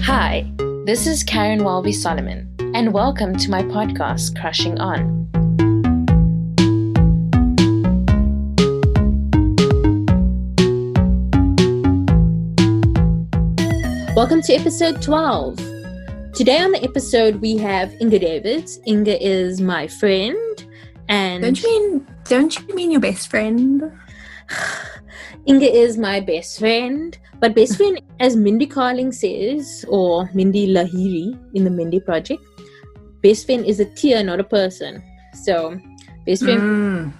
Hi, this is Caryn Walby Solomon, and welcome to my podcast, Crushing On. Welcome to episode 12. Today on the episode, we have Inga Davids. Inga is my friend, and Don't you mean your best friend? Inga is my best friend, but best friend, as Mindy Carling says, or Mindy Lahiri in the Mindy Project, best friend is a tier, not a person. So, best friend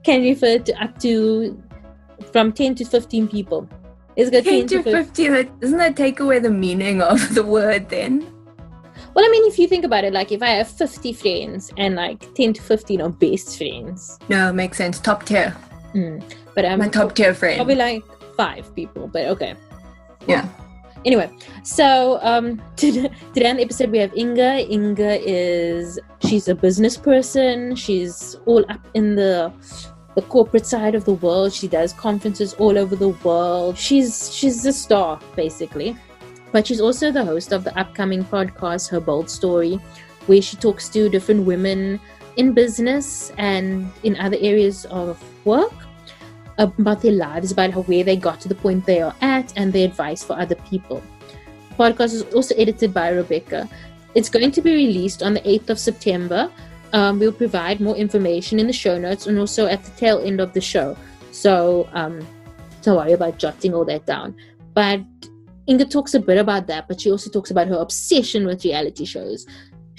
can refer to up to from 10 to 15 people. It's got 10 to 15. Doesn't that take away the meaning of the word then? Well, I mean, if you think about it, like if I have 50 friends and like 10 to 15 are best friends. No, makes sense. Top tier. But I'm my top tier friend. Probably like 5 people, but okay. Yeah. Anyway, so today on the episode we have Inga. Inga she's a business person. She's all up in the corporate side of the world. She does conferences all over the world. She's a star, basically. But she's also the host of the upcoming podcast, Her Bold Story, where she talks to different women in business and in other areas of work about their lives, about where they got to the point they are at, and their advice for other people. The podcast is also edited by Rebecca. It's going to be released on the 8th of September. We'll provide more information in the show notes and also at the tail end of the show. So don't worry about jotting all that down. But Inga talks a bit about that, but she also talks about her obsession with reality shows.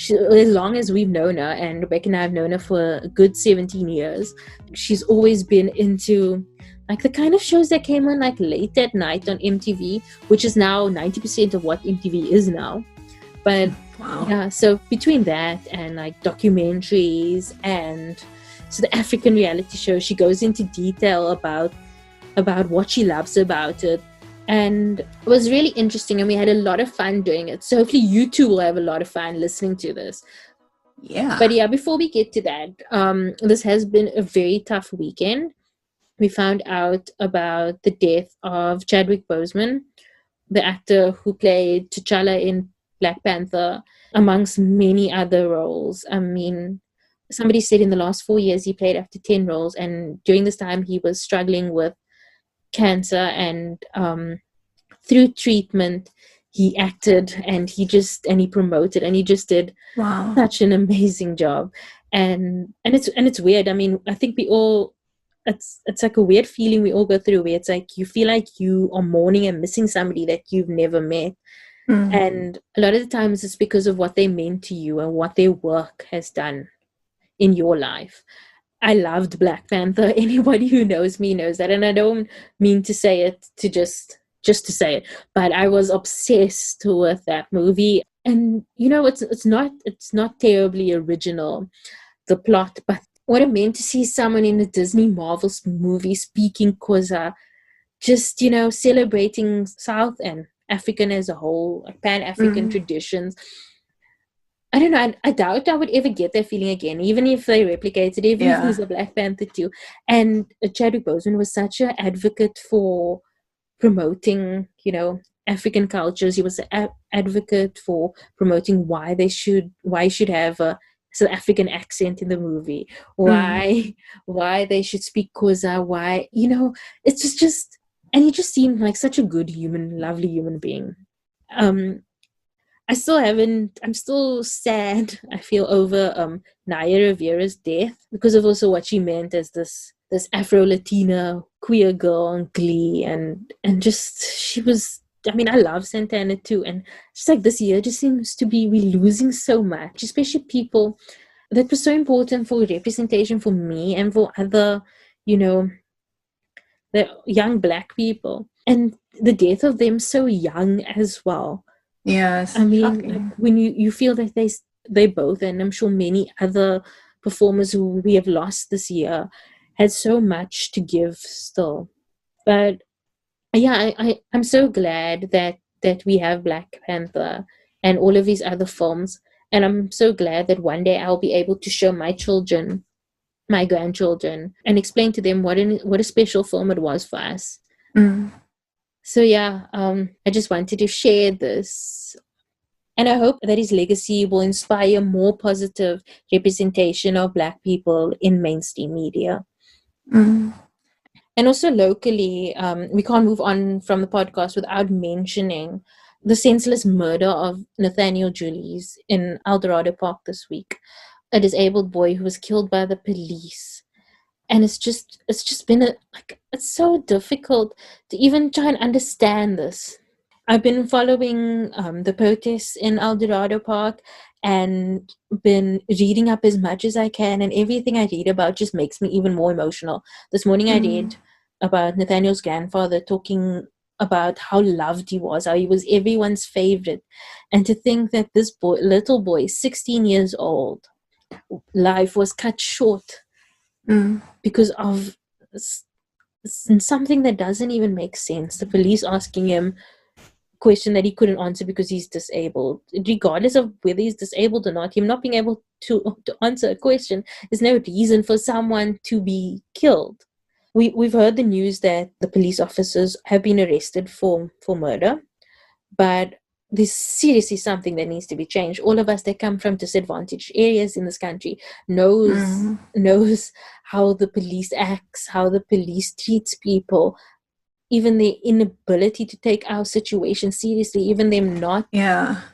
As long as we've known her, and Rebecca and I have known her for a good 17 years, she's always been into like the kind of shows that came on like late at night on MTV, which is now 90% of what MTV is now. But wow. Yeah, so between that and like documentaries and so the African reality show, she goes into detail about what she loves about it. And it was really interesting, and we had a lot of fun doing it. So hopefully you too will have a lot of fun listening to this. Yeah. But yeah, before we get to that, this has been a very tough weekend. We found out about the death of Chadwick Boseman, the actor who played T'Challa in Black Panther, amongst many other roles. I mean, somebody said in the last 4 years he played up to 10 roles, and during this time he was struggling with cancer, and through treatment he acted and he promoted, and he just did such an amazing job. And it's weird. I mean, I think we all, it's like a weird feeling we all go through where it's like you feel like you are mourning and missing somebody that you've never met. And a lot of the times it's because of what they meant to you and what their work has done in your life. I loved Black Panther. Anybody who knows me knows that, and I don't mean to say it to just to say it, but I was obsessed with that movie. And you know, it's not terribly original, the plot, but what it meant to see someone in a Disney Marvel movie speaking Xhosa, just, you know, celebrating South and African as a whole, like Pan-African traditions. I don't know. I doubt I would ever get that feeling again, even if they replicated, even if he's a Black Panther too. And Chadwick Boseman was such an advocate for promoting, you know, African cultures. He was an advocate for promoting why you should have a South African accent in the movie, why they should speak Xhosa, why, you know, it's just, and he just seemed like such a good lovely human being. I'm still sad, I feel, over Naya Rivera's death because of also what she meant as this Afro-Latina queer girl on Glee, and just, she was, I mean, I love Santana too, and just like this year just seems to be, we losing so much, especially people that were so important for representation for me and for other, you know, the young Black people, and the death of them so young as well. Yes, I mean, like, when you feel that they both, and I'm sure many other performers who we have lost this year, had so much to give still. But yeah, I'm so glad that we have Black Panther and all of these other films, and I'm so glad that one day I'll be able to show my children, my grandchildren, and explain to them what a special film it was for us. So yeah, I just wanted to share this. And I hope that his legacy will inspire more positive representation of Black people in mainstream media. Mm. And also locally, we can't move on from the podcast without mentioning the senseless murder of Nathaniel Julies in Eldorado Park this week, a disabled boy who was killed by the police. And it's just been it's so difficult to even try and understand this. I've been following the protests in Eldorado Park and been reading up as much as I can, and everything I read about just makes me even more emotional. This morning I read about Nathaniel's grandfather talking about how loved he was, how he was everyone's favorite. And to think that this boy, little boy, 16 years old, life was cut short because of something that doesn't even make sense. The police asking him question that he couldn't answer because he's disabled, regardless of whether he's disabled or not. Him not being able to answer a question is no reason for someone to be killed. We've heard the news that the police officers have been arrested for murder, but there's seriously something that needs to be changed. All of us that come from disadvantaged areas in this country knows how the police acts, how the police treats people, even their inability to take our situation seriously, even them not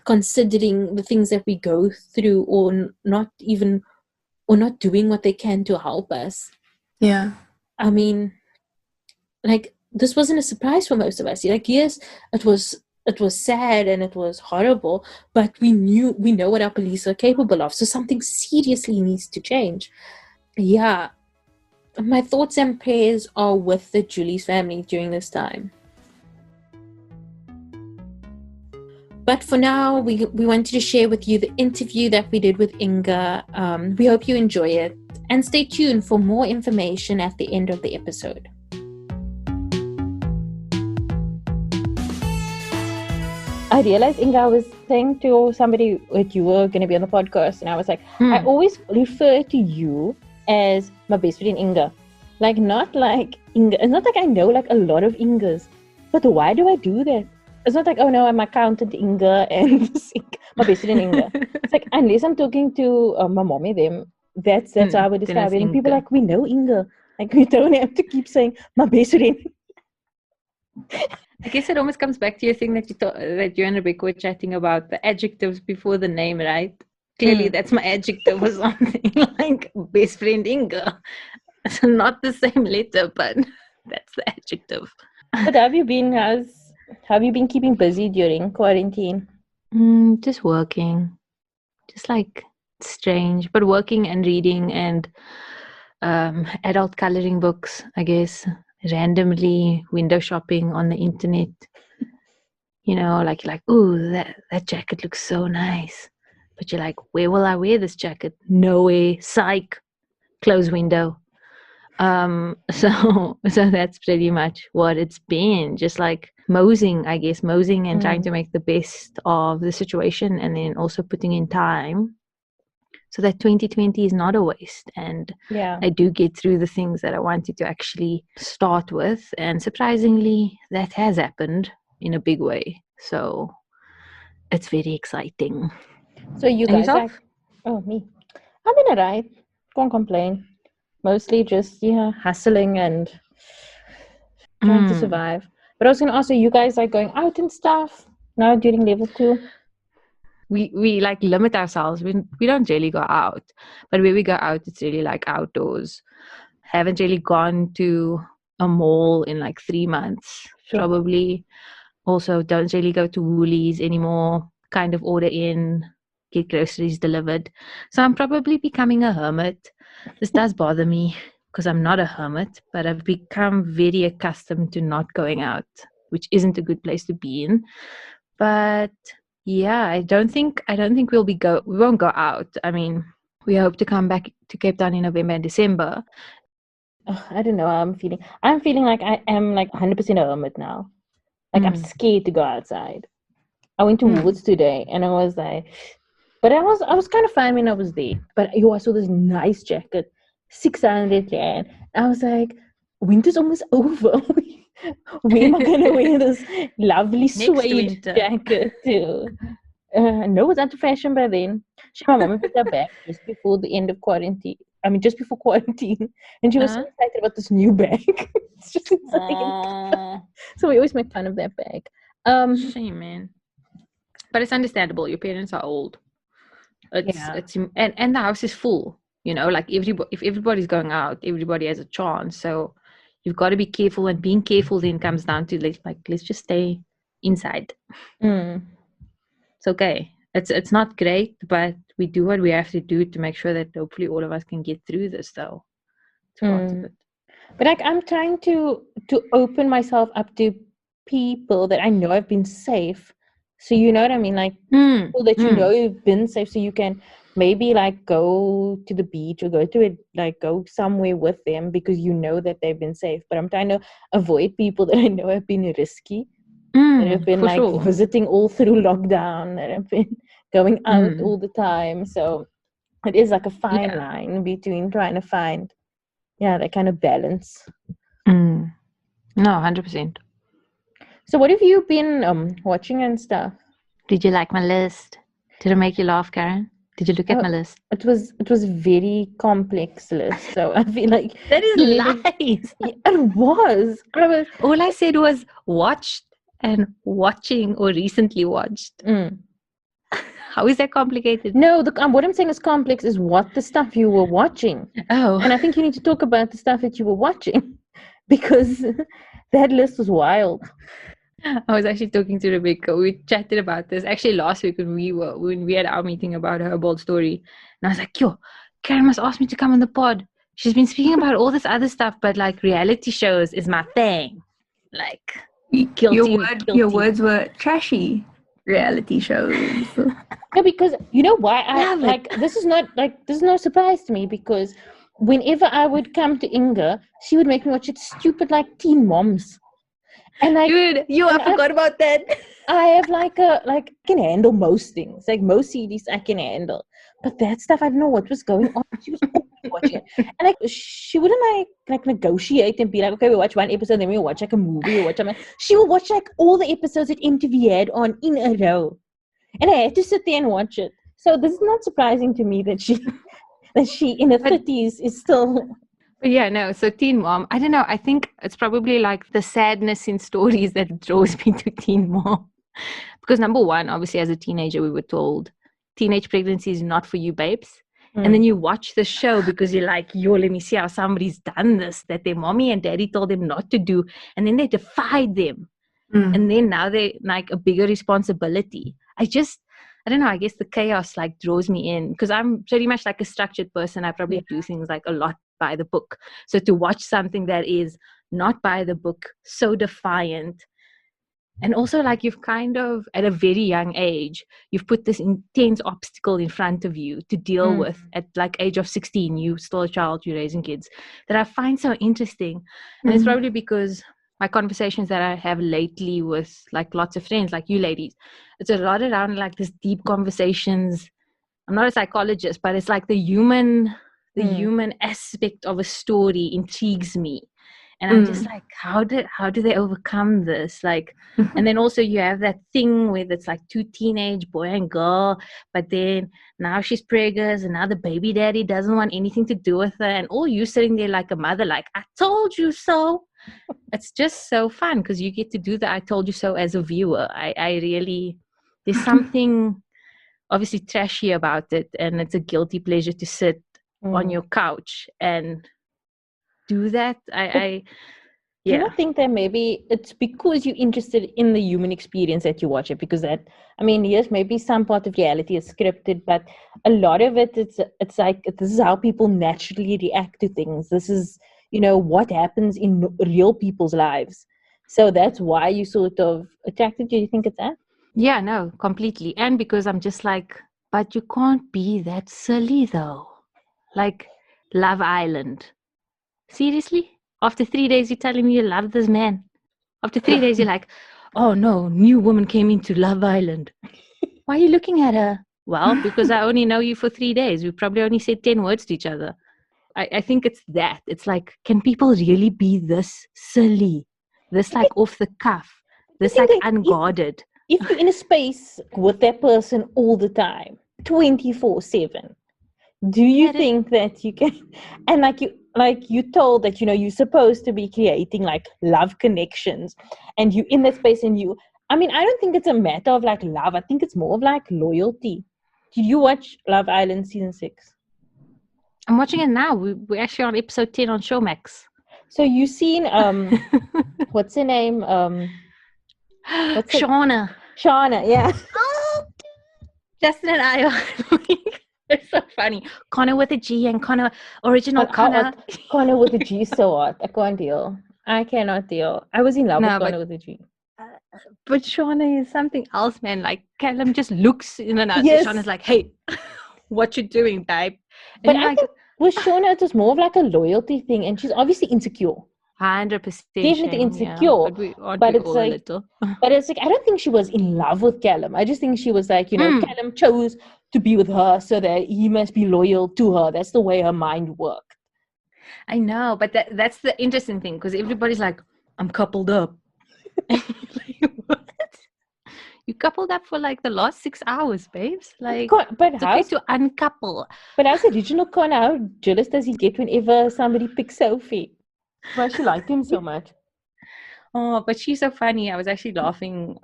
considering the things that we go through, or not doing what they can to help us. Yeah. I mean, like, this wasn't a surprise for most of us. Like, yes, it was sad and it was horrible, but we know what our police are capable of. So something seriously needs to change. Yeah. My thoughts and prayers are with the Julies family during this time. But for now, we wanted to share with you the interview that we did with Inga. We hope you enjoy it. And stay tuned for more information at the end of the episode. I realized, Inga, I was saying to somebody that you were going to be on the podcast, and I was like, I always refer to you as my best friend Inga. Like, not like Inga. It's not like I know like a lot of Ingas. But why do I do that? It's not like, oh no, I'm accountant Inga and my best friend Inga. It's like, unless I'm talking to my mommy, them, that's how I would describe it. And people are like, we know Inga. Like, we don't have to keep saying my best friend. I guess it almost comes back to your thing that you and Rebecca were chatting about, the adjectives before the name, right? Clearly, that's my adjective or something, like best friend Inga. It's not the same letter, but that's the adjective. But have you been keeping busy during quarantine? Just working. Just like strange, but working and reading and adult coloring books, I guess. Randomly window shopping on the internet, like ooh, that jacket looks so nice, but you're like, where will I wear this jacket? Nowhere. Psych. Close window. So that's pretty much what it's been. Just like moseying and trying to make the best of the situation, and then also putting in time so that 2020 is not a waste, and I do get through the things that I wanted to actually start with. And surprisingly, that has happened in a big way. So it's very exciting. So you guys me. I've been alright. Can't complain. Mostly just hustling and trying to survive. But I was going to ask you guys are going out and stuff now during level 2? We like limit ourselves. We don't really go out, but when we go out, it's really like outdoors. Haven't really gone to a mall in like 3 months, probably. Also, don't really go to Woolies anymore. Kind of order in, get groceries delivered. So I'm probably becoming a hermit. This does bother me because I'm not a hermit, but I've become very accustomed to not going out, which isn't a good place to be in. But yeah, I don't think we won't go out. I mean, we hope to come back to Cape Town in November and December. I don't know how I'm feeling. I'm feeling like I am like 100% a hermit now. Like I'm scared to go outside. I went to Woods today and I was like, but I was kind of fine when I was there. But I saw this nice jacket, 600 rand. I was like, winter's almost over. When am I going to wear this lovely suede winter. jacket to? No, it's out of fashion by then. My mom picked her bag just before the end of quarantine. I mean, just before quarantine. And she was so excited about this new bag. It's just insane. So we always make fun of that bag. Shame, man. But it's understandable. Your parents are old. It's and the house is full. You know, like if everybody's going out, everybody has a chance. So you've got to be careful, and being careful then comes down to let's just stay inside. It's okay. It's not great, but we do what we have to do to make sure that hopefully all of us can get through this, though. It's part of it. But like I'm trying to open myself up to people that I know have been safe. So you know what I mean? Like people that you know have been safe, so you can maybe like go to the beach or go somewhere with them because you know that they've been safe. But I'm trying to avoid people that I know have been risky. That have been visiting all through lockdown, that have been going out all the time. So it is like a fine line between trying to find that kind of balance. No, 100%. So what have you been watching and stuff? Did you like my list? Did it make you laugh, Caryn? Did you look at my list? It was a very complex list. So I feel like that is lies. It was. All I said was watched and watching or recently watched. How is that complicated? No, what I'm saying is complex is what the stuff you were watching. Oh. And I think you need to talk about the stuff that you were watching because that list was wild. I was actually talking to Rebecca. We chatted about this actually last week when we had our meeting about her bold story. And I was like, yo, Caryn must ask me to come on the pod. She's been speaking about all this other stuff, but like reality shows is my thing. Like guilty. Your words were trashy reality shows. No, because you know why this is no surprise to me because whenever I would come to Inga, she would make me watch it stupid like Teen Moms. And like, dude, I forgot about that. I have I can handle most things. Like most CDs I can handle. But that stuff, I don't know what was going on. She was always watching it. And like she wouldn't like negotiate and be like, okay, we watch one episode, then we watch like a movie or watch something. She would watch like all the episodes that MTV had on in a row. And I had to sit there and watch it. So this is not surprising to me that she in her 30s is still. But yeah, no. So Teen Mom, I don't know. I think it's probably like the sadness in stories that draws me to Teen Mom. Because number one, obviously as a teenager, we were told teenage pregnancy is not for you, babes. And then you watch the show because you're like, yo, let me see how somebody's done this, that their mommy and daddy told them not to do. And then they defied them. And then now they're like a bigger responsibility. I don't know, I guess the chaos like draws me in because I'm pretty much like a structured person. I probably do things like a lot by the book. So to watch something that is not by the book, so defiant, and also like you've kind of at a very young age, you've put this intense obstacle in front of you to deal with at like age of 16, you still a child, you're raising kids, that I find so interesting. And it's probably because my conversations that I have lately with like lots of friends like you ladies, it's a lot around like this deep conversations. I'm not a psychologist, but it's like the human aspect of a story intrigues me. And I'm just like, how do they overcome this? Like, and then also you have that thing where it's like two teenage boy and girl, but then now she's pregnant and now the baby daddy doesn't want anything to do with her. And all you sitting there like a mother, like, I told you so. It's just so fun because you get to do the I told you so as a viewer. I really, there's something obviously trashy about it. And it's a guilty pleasure to sit on your couch and do that. I think that maybe it's because you're interested in the human experience that you watch it, because that, I mean, yes, maybe some part of reality is scripted, but a lot of it, it's like, this is how people naturally react to things. This is, you know, what happens in real people's lives. So that's why you sort of attracted. Do you think it's that? Yeah, no, completely. And because I'm just like, but you can't be that silly though. Like Love Island. Seriously? After 3 days, you're telling me you love this man. After 3 days, you're like, oh no, new woman came into Love Island. Why are you looking at her? Well, because I only know you for 3 days. We probably only said 10 words to each other. I think it's that. It's like, can people really be this silly? this like off the cuff, this think like that unguarded. If you're in a space with that person all the time, 24/7, do you think that you can, and you told that, you're supposed to be creating like love connections, and you in that space, and I don't think it's a matter of like love. I think it's more of like loyalty. Did you watch Love Island season 6? I'm watching it now. We're actually on episode 10 on Showmax. So you seen what's her name? Shauna. Shauna, yeah. Oh, Justin and I are it's so funny. Connor with a G and Connor, original Connor. Connor with a G, so what? I can't deal. I cannot deal. I was in love with Connor with a G. But Shauna is something else, man. Like Callum just looks in and out. Yes. Shauna's like, hey, what you doing, babe? And but I think with Shauna, it was more of like a loyalty thing, and she's obviously insecure. 100%. Definitely insecure. Yeah, but it's like, but it's like, I don't think she was in love with Callum. I just think she was like, Callum chose to be with her, so that he must be loyal to her. That's the way her mind worked. I know, but that's the interesting thing, because everybody's like, I'm coupled up. Like, what? You coupled up for like the last 6 hours, babes. Like, but it's how okay to uncouple? But as original Connor, how jealous does he get whenever somebody picks Sophie? Why she liked him so much? Oh, but she's so funny. I was actually laughing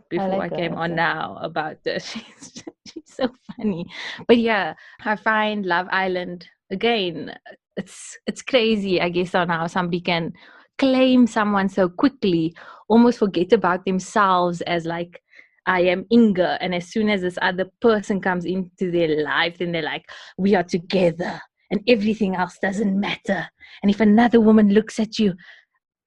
before I came on now about this. She's so funny. But yeah, I find Love Island, again, it's crazy, I guess, on how somebody can claim someone so quickly, almost forget about themselves as like, I am Inga, and as soon as this other person comes into their life, then they're like, we are together and everything else doesn't matter. And if another woman looks at you,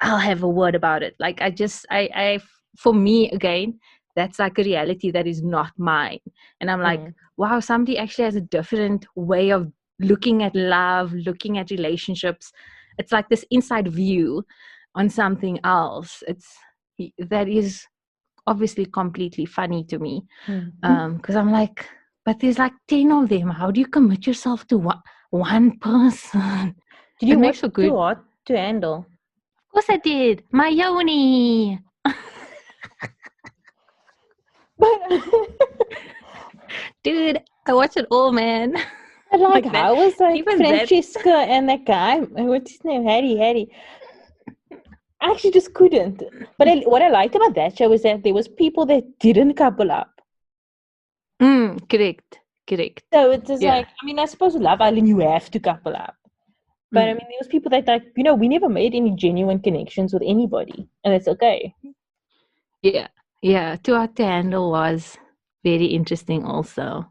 I'll have a word about it. Like, I for me, again, that's like a reality that is not mine. And I'm like, wow, somebody actually has a different way of looking at love, looking at relationships. It's like this inside view on something else. That is obviously completely funny to me. Because I'm like, but there's like 10 of them. How do you commit yourself to one person? Did you watch Too Hot to Handle? Of course I did. My yoni. Dude, I watched it all, man. But like I was like Francesca and that guy, what's his name? Harry. I actually just couldn't. But what I liked about that show is that there was people that didn't couple up. Correct. So it's just like, I suppose with Love Island you have to couple up. But there was people that like, we never made any genuine connections with anybody, and it's okay. Yeah. Too Hot to Handle was very interesting also.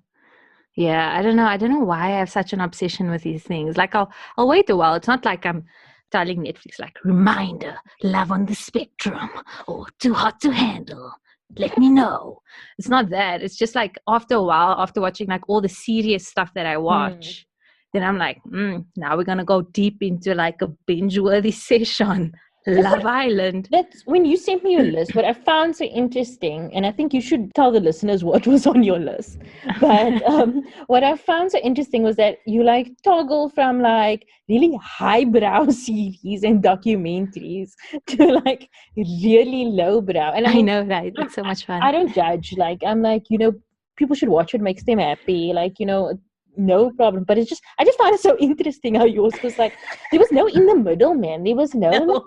Yeah, I don't know why I have such an obsession with these things. Like I'll wait a while. It's not like I'm telling Netflix like, reminder, Love on the Spectrum or Too Hot to Handle. Let me know. It's not that. It's just like after a while, after watching like all the serious stuff that I watch, then I'm like, now we're going to go deep into like a binge-worthy session. Love Island. That's when you sent me your list. What I found so interesting, and I think you should tell the listeners what was on your list. But what I found so interesting was that you like toggle from like really highbrow series and documentaries to like really lowbrow. And I know that. It's so much fun. I don't judge. Like I'm like, people should watch it, makes them happy. Like, no problem. But I just found it so interesting how yours was like, there was no in the middle, man. There was no.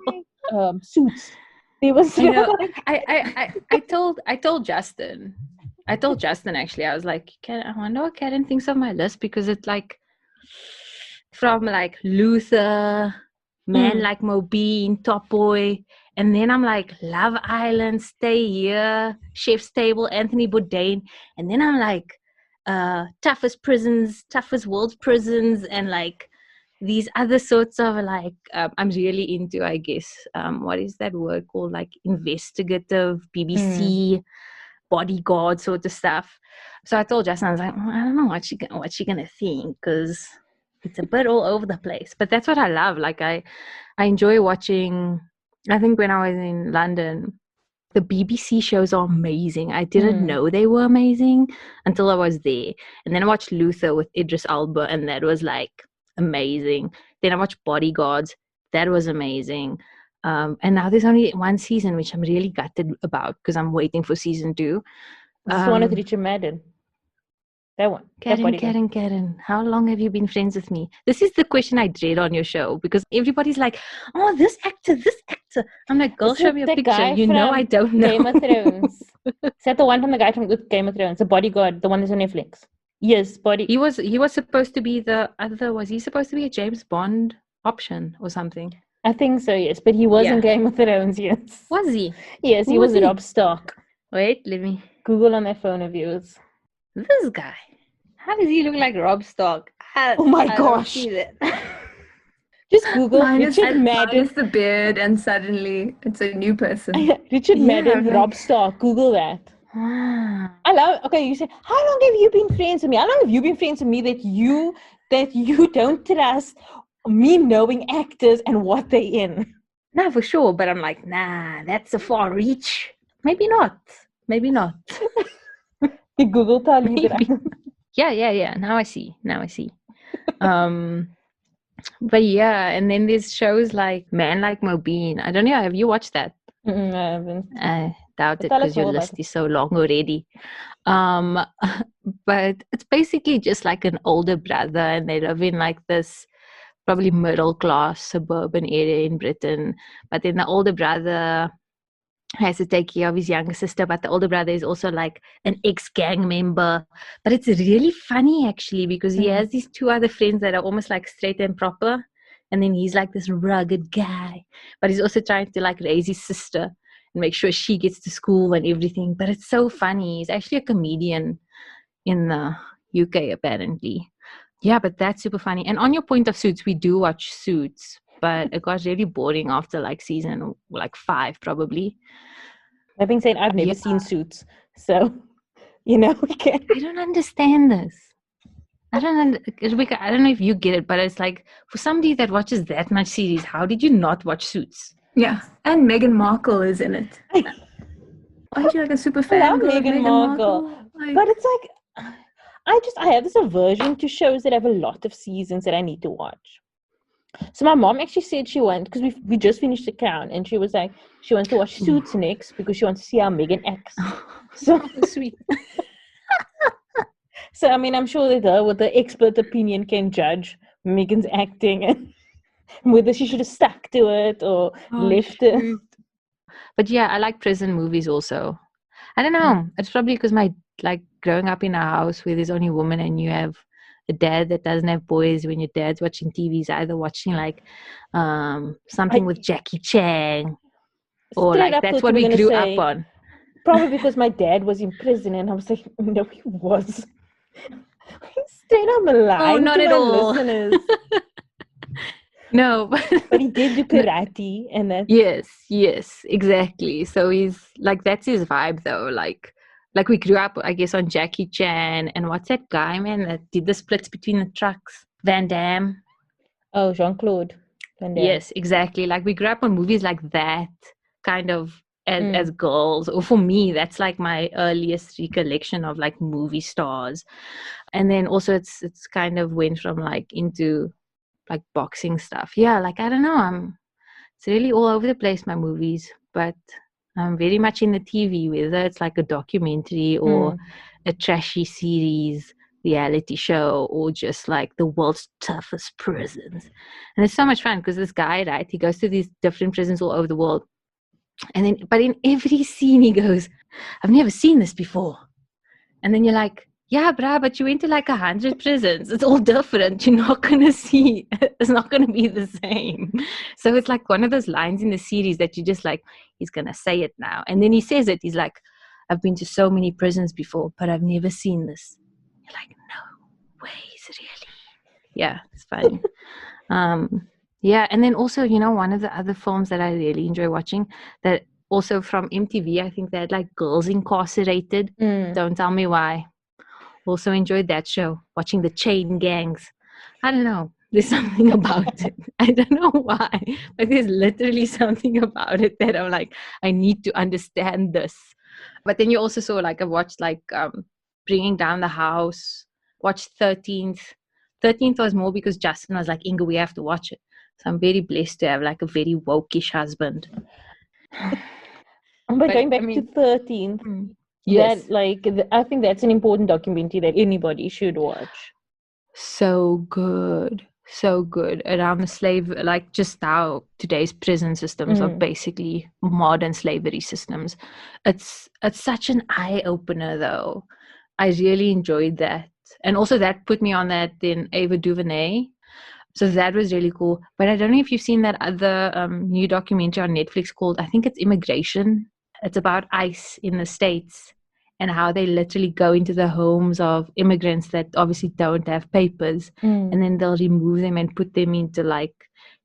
Suits. There was I told Justin. Actually, I was like, I wonder what Caryn thinks of my list, because it's like from like Luther, Man Like Mobeen, Top Boy, and then I'm like Love Island, Stay Here, Chef's Table, Anthony Bourdain, and then I'm like toughest world's prisons, and like these other sorts of like I'm really into, I guess, what is that word called, like investigative BBC bodyguard sort of stuff. So I told Justin, I was like, I don't know what she gonna think, because it's a bit all over the place. But that's what I love. Like I enjoy watching. I think when I was in London, the BBC shows are amazing. I didn't know they were amazing until I was there. And then I watched Luther with Idris Elba, and that was like amazing. Then I watched Bodyguards. That was amazing. And now there's only one season, which I'm really gutted about because I'm waiting for season 2. This is the one with Richard Madden. That one. Caryn, how long have you been friends with me? This is the question I dread on your show because everybody's like, oh, this actor. I'm like, girl, show me a picture. You know I don't know. Game of Thrones. Is that the one from the guy from Game of Thrones? The bodyguard, the one that's on Netflix. Yes, He was supposed to be was he supposed to be a James Bond option or something? I think so, yes. But he was in Game of Thrones, yes. Was he? Yes, he was Rob Stark. Wait, let me Google on that phone of yours. This guy. How does he look like Rob Stark? Oh my gosh. Just Google Richard Madden. Minus the beard and suddenly it's a new person. Richard Madden, Rob Stark. Google that. You say, how long have you been friends with me? How long have you been friends with me that you don't trust me knowing actors and what they're in? No, for sure. But I'm like, nah, that's a far reach. Maybe not. Did Google tell you that? Yeah. Now I see. But yeah, and then there's shows like Man Like Mobeen. I don't know. Have you watched that? I haven't. I doubt it because your list is so long already. But it's basically just like an older brother, and they live in like this probably middle class suburban area in Britain. But then the older brother has to take care of his younger sister, but the older brother is also like an ex-gang member. But it's really funny actually because he has these 2 other friends that are almost like straight and proper, and then he's like this rugged guy, but he's also trying to like raise his sister and make sure she gets to school and everything. But it's so funny. He's actually a comedian in the UK apparently. Yeah, but that's super funny. And on your point of Suits, we do watch Suits, but it got really boring after like season 5 probably. I've been saying I've never seen Suits, so we can't. I don't understand this. I don't know if you get it, but it's like for somebody that watches that much series, how did you not watch Suits? Yeah, and Meghan Markle is in it. Aren't you like a super fan? I love Meghan Markle. But it's like I have this aversion to shows that have a lot of seasons that I need to watch. So my mom actually said she wants, because we just finished The Crown, and she was like, she wants to watch Suits next because she wants to see how Meghan acts. So sweet. So I mean, I'm sure that with the expert opinion can judge Meghan's acting and whether she should have stuck to it or left it. But yeah, I like prison movies also. I don't know. It's probably because my growing up in a house where there's only women and you have a dad that doesn't have boys. When your dad's watching TV, he's either watching something with Jackie Chan or that's what we grew up on. Probably because my dad was in prison and I was like, no, he was. Straight up a lie. Oh, not at all. Listeners. No, but he did do karate, and that. Yes, exactly. So he's that's his vibe, though. Like we grew up, I guess, on Jackie Chan, and what's that guy, man, that did the splits between the trucks? Van Damme. Oh, Jean-Claude Van Damme. Yes, exactly. Like we grew up on movies like that, kind of as girls. Or for me, that's like my earliest recollection of movie stars. And then also it's kind of went from into boxing stuff. Yeah, I don't know. It's really all over the place, my movies, but I'm very much in the TV, whether it's a documentary or a trashy series, reality show, or just the world's toughest prisons. And it's so much fun because this guy, right, he goes to these different prisons all over the world. And then, but in every scene he goes, I've never seen this before. And then you're like, yeah, bruh, but you went to 100 prisons. It's all different. You're not going to see. It's not going to be the same. So it's one of those lines in the series that you just he's going to say it now. And then he says it. He's like, I've been to so many prisons before, but I've never seen this. You're like, no ways, really. Yeah, it's funny. Yeah, and then also, one of the other films that I really enjoy watching that also from MTV, I think they had Girls Incarcerated. Don't tell me why. Also enjoyed that show, watching the chain gangs. I don't know. There's something about it. I don't know why, but there's literally something about it that I'm I need to understand this. But then you also saw I watched Bringing Down the House, watched 13th. 13th was more because Justin was like, Inga, we have to watch it. So I'm very blessed to have like a very wokish husband. But going back to 13th, yes, I think that's an important documentary that anybody should watch. so good. So good around the slave, like just how today's prison systems are basically modern slavery systems. It's such an eye opener, though. I really enjoyed that, and also that put me on that then Ava DuVernay. So that was really cool. But I don't know if you've seen that other new documentary on Netflix called, I think it's Immigration. It's about ICE in the States and how they literally go into the homes of immigrants that obviously don't have papers, and then they'll remove them and put them into like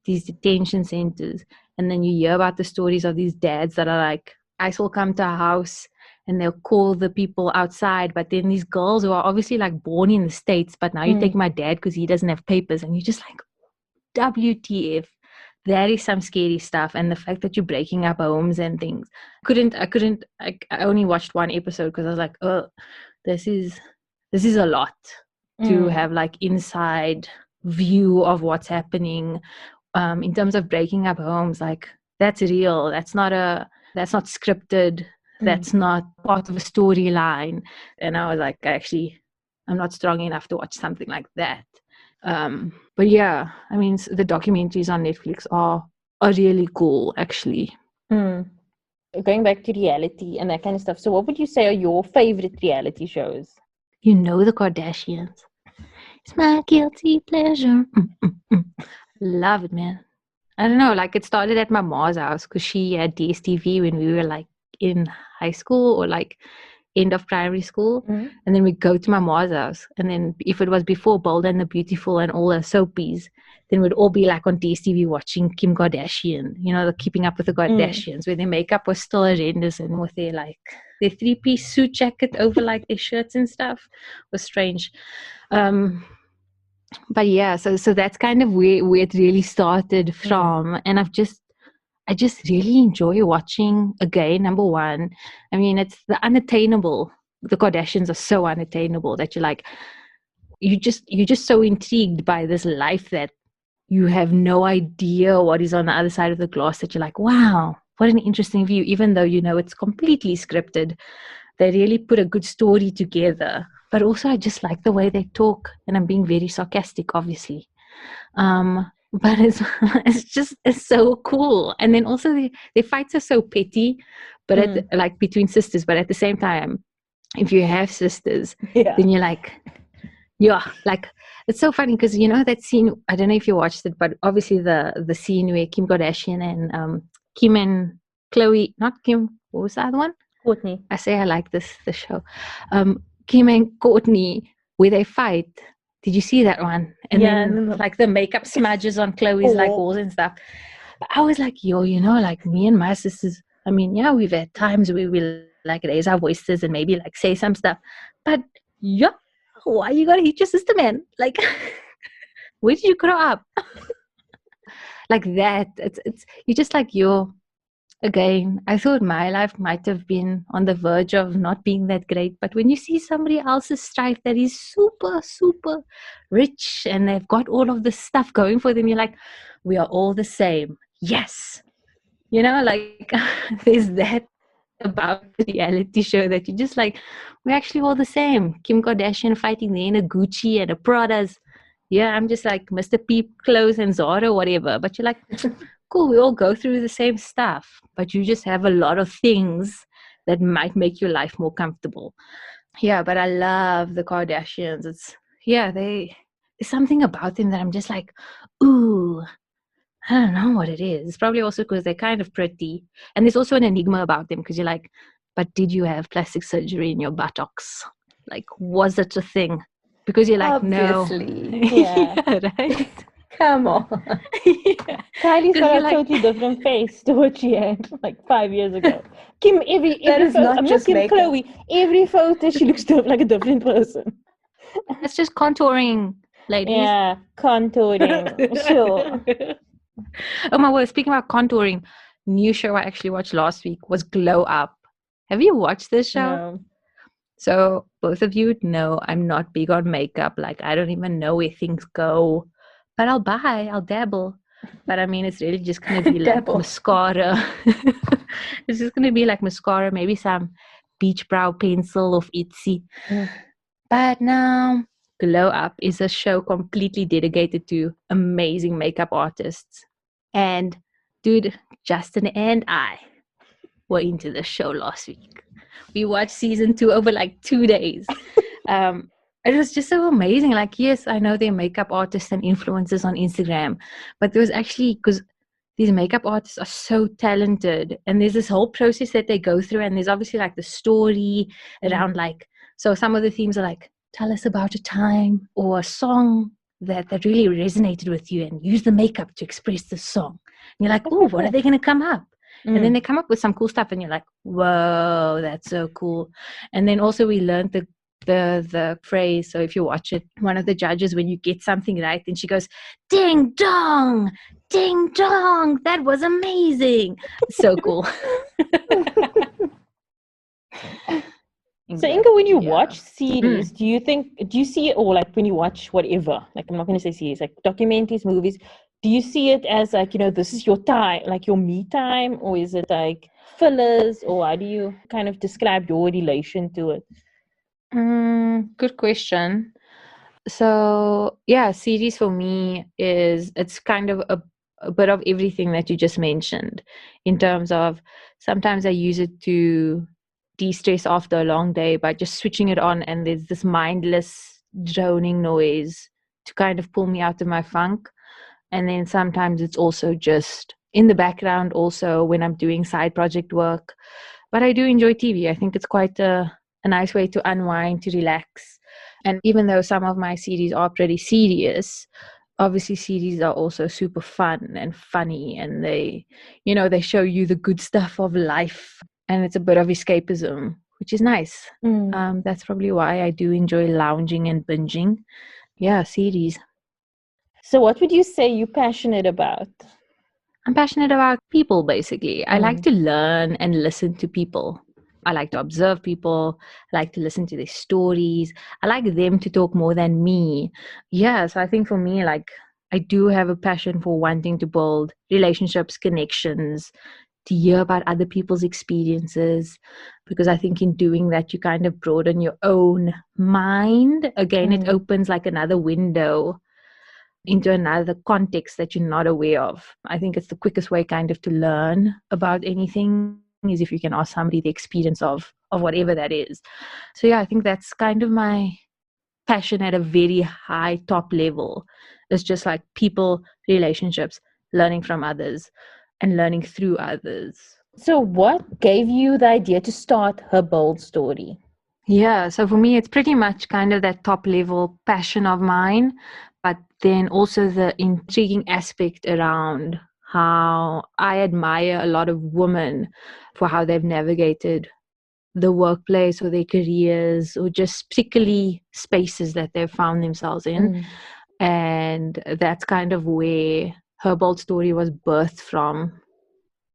these detention centers. And then you hear about the stories of these dads that are like, ICE will come to a house and they'll call the people outside, but then these girls who are obviously like born in the States, but now you take my dad because he doesn't have papers, and you're just like, WTF. That is some scary stuff. And the fact that you're breaking up homes and things. I only watched one episode because I was like, oh, this is a lot to have like inside view of what's happening in terms of breaking up homes. Like, that's real. That's not scripted. That's not part of a storyline. And I was like, I'm not strong enough to watch something like that. But yeah, I mean, the documentaries on Netflix are really cool, actually. Going back to reality and that kind of stuff. So what would you say are your favorite reality shows? You know, the Kardashians. It's my guilty pleasure. Love it, man. I don't know, like it started at my mom's house because she had DSTV when we were like in high school or like end of primary school, and then we go to my mom's house, and then if it was before Bold and the Beautiful and all the soapies, then we'd all be like on DSTV watching Kim Kardashian, you know, the Keeping Up with the Kardashians, where their makeup was still horrendous and with their like their 3-piece suit jacket over like their shirts and stuff was strange. But yeah, so that's kind of where it really started from, and I just really enjoy watching, again, number one. I mean, it's the unattainable. The Kardashians are so unattainable that you're like, you're just so intrigued by this life that you have no idea what is on the other side of the glass, that you're like, wow, what an interesting view. Even though you know it's completely scripted, they really put a good story together. But also I just like the way they talk, and I'm being very sarcastic, obviously. But it's so cool. And then also their fights are so petty, but like between sisters, but at the same time, if you have sisters, then you're like, yeah, like it's so funny because you know that scene, I don't know if you watched it, but obviously the scene where Kim Kardashian and Kim and Chloe, not Kim, what was the other one? Courtney. I say I like the show. Kim and Courtney, where they fight. Did you see that one? And then like the makeup smudges on Chloe's like walls and stuff. But I was like, yo, you know, like me and my sisters, I mean, yeah, we've had times where we like raise our voices and maybe like say some stuff. But yeah, why you gotta hit your sister, man? Like, where did you grow up? Like that. It's you just like, yo, again, I thought my life might have been on the verge of not being that great, but when you see somebody else's strife that is super, super rich and they've got all of this stuff going for them, you're like, we are all the same. Yes. You know, like there's that about the reality show that you just like, we're actually all the same. Kim Kardashian fighting there in a Gucci and a Prada's. Yeah, I'm just like Mr. Peep clothes and Zara, whatever. But you're like, cool, we all go through the same stuff, but you just have a lot of things that might make your life more comfortable. Yeah, but I love the Kardashians. There's something about them that I'm just like, ooh, I don't know what it is. It's probably also because they're kind of pretty. And there's also an enigma about them because you're like, but did you have plastic surgery in your buttocks? Like, was it a thing? Because you're like, obviously. No. Yeah, right? Come on. Kylie's got a totally different face to what she had like 5 years ago. Kim, every photo, I'm not Kim, Chloe, every photo she looks like a different person. That's just contouring, ladies. Yeah, contouring. Sure. Oh my word, speaking about contouring, new show I actually watched last week was Glow Up. Have you watched this show? No. So both of you know I'm not big on makeup. Like I don't even know where things go. But I'll dabble. But I mean, it's really just going to be like Dabble. mascara. It's just going to be like mascara, maybe some beach brow pencil of Itsy. But now, Glow Up is a show completely dedicated to amazing makeup artists. And dude, Justin and I were into the show last week. We watched season 2 over like 2 days. It was just so amazing. Like, yes, I know they're makeup artists and influencers on Instagram, but there was actually, because these makeup artists are so talented, and there's this whole process that they go through, and there's obviously like the story around like, so some of the themes are like, tell us about a time or a song that really resonated with you and use the makeup to express the song. And you're like, oh, what are they going to come up? And then they come up with some cool stuff and you're like, whoa, that's so cool. And then also we learned the phrase. So if you watch it, one of the judges, when you get something right, then she goes, ding dong, that was amazing. So cool. So Inga, when you watch series, do you see it, or like when you watch whatever, like I'm not going to say series, like documentaries, movies, do you see it as like, this is your time, like your me time, or is it like fillers, or how do you kind of describe your relation to it? Good question. So yeah, series for me it's kind of a bit of everything that you just mentioned, in terms of sometimes I use it to de-stress after a long day by just switching it on, and there's this mindless droning noise to kind of pull me out of my funk. And then sometimes it's also just in the background also when I'm doing side project work. But I do enjoy TV. I think it's quite a nice way to unwind, to relax. And even though some of my series are pretty serious, obviously series are also super fun and funny, and they show you the good stuff of life, and it's a bit of escapism, which is nice. That's probably why I do enjoy lounging and binging. Yeah, series. So what would you say you're passionate about? I'm passionate about people, basically. I like to learn and listen to people. I like to observe people. I like to listen to their stories. I like them to talk more than me. Yeah, so I think for me, like, I do have a passion for wanting to build relationships, connections, to hear about other people's experiences, because I think in doing that, you kind of broaden your own mind. Again, it opens like another window into another context that you're not aware of. I think it's the quickest way kind of to learn about anything is if you can ask somebody the experience of whatever that is. So yeah, I think that's kind of my passion at a very high top level. It's just like people, relationships, learning from others and learning through others. So what gave you the idea to start Her Bold Story? Yeah, so for me, it's pretty much kind of that top level passion of mine, but then also the intriguing aspect around how I admire a lot of women for how they've navigated the workplace or their careers, or just particularly spaces that they've found themselves in. And that's kind of where Her Bold Story was birthed from.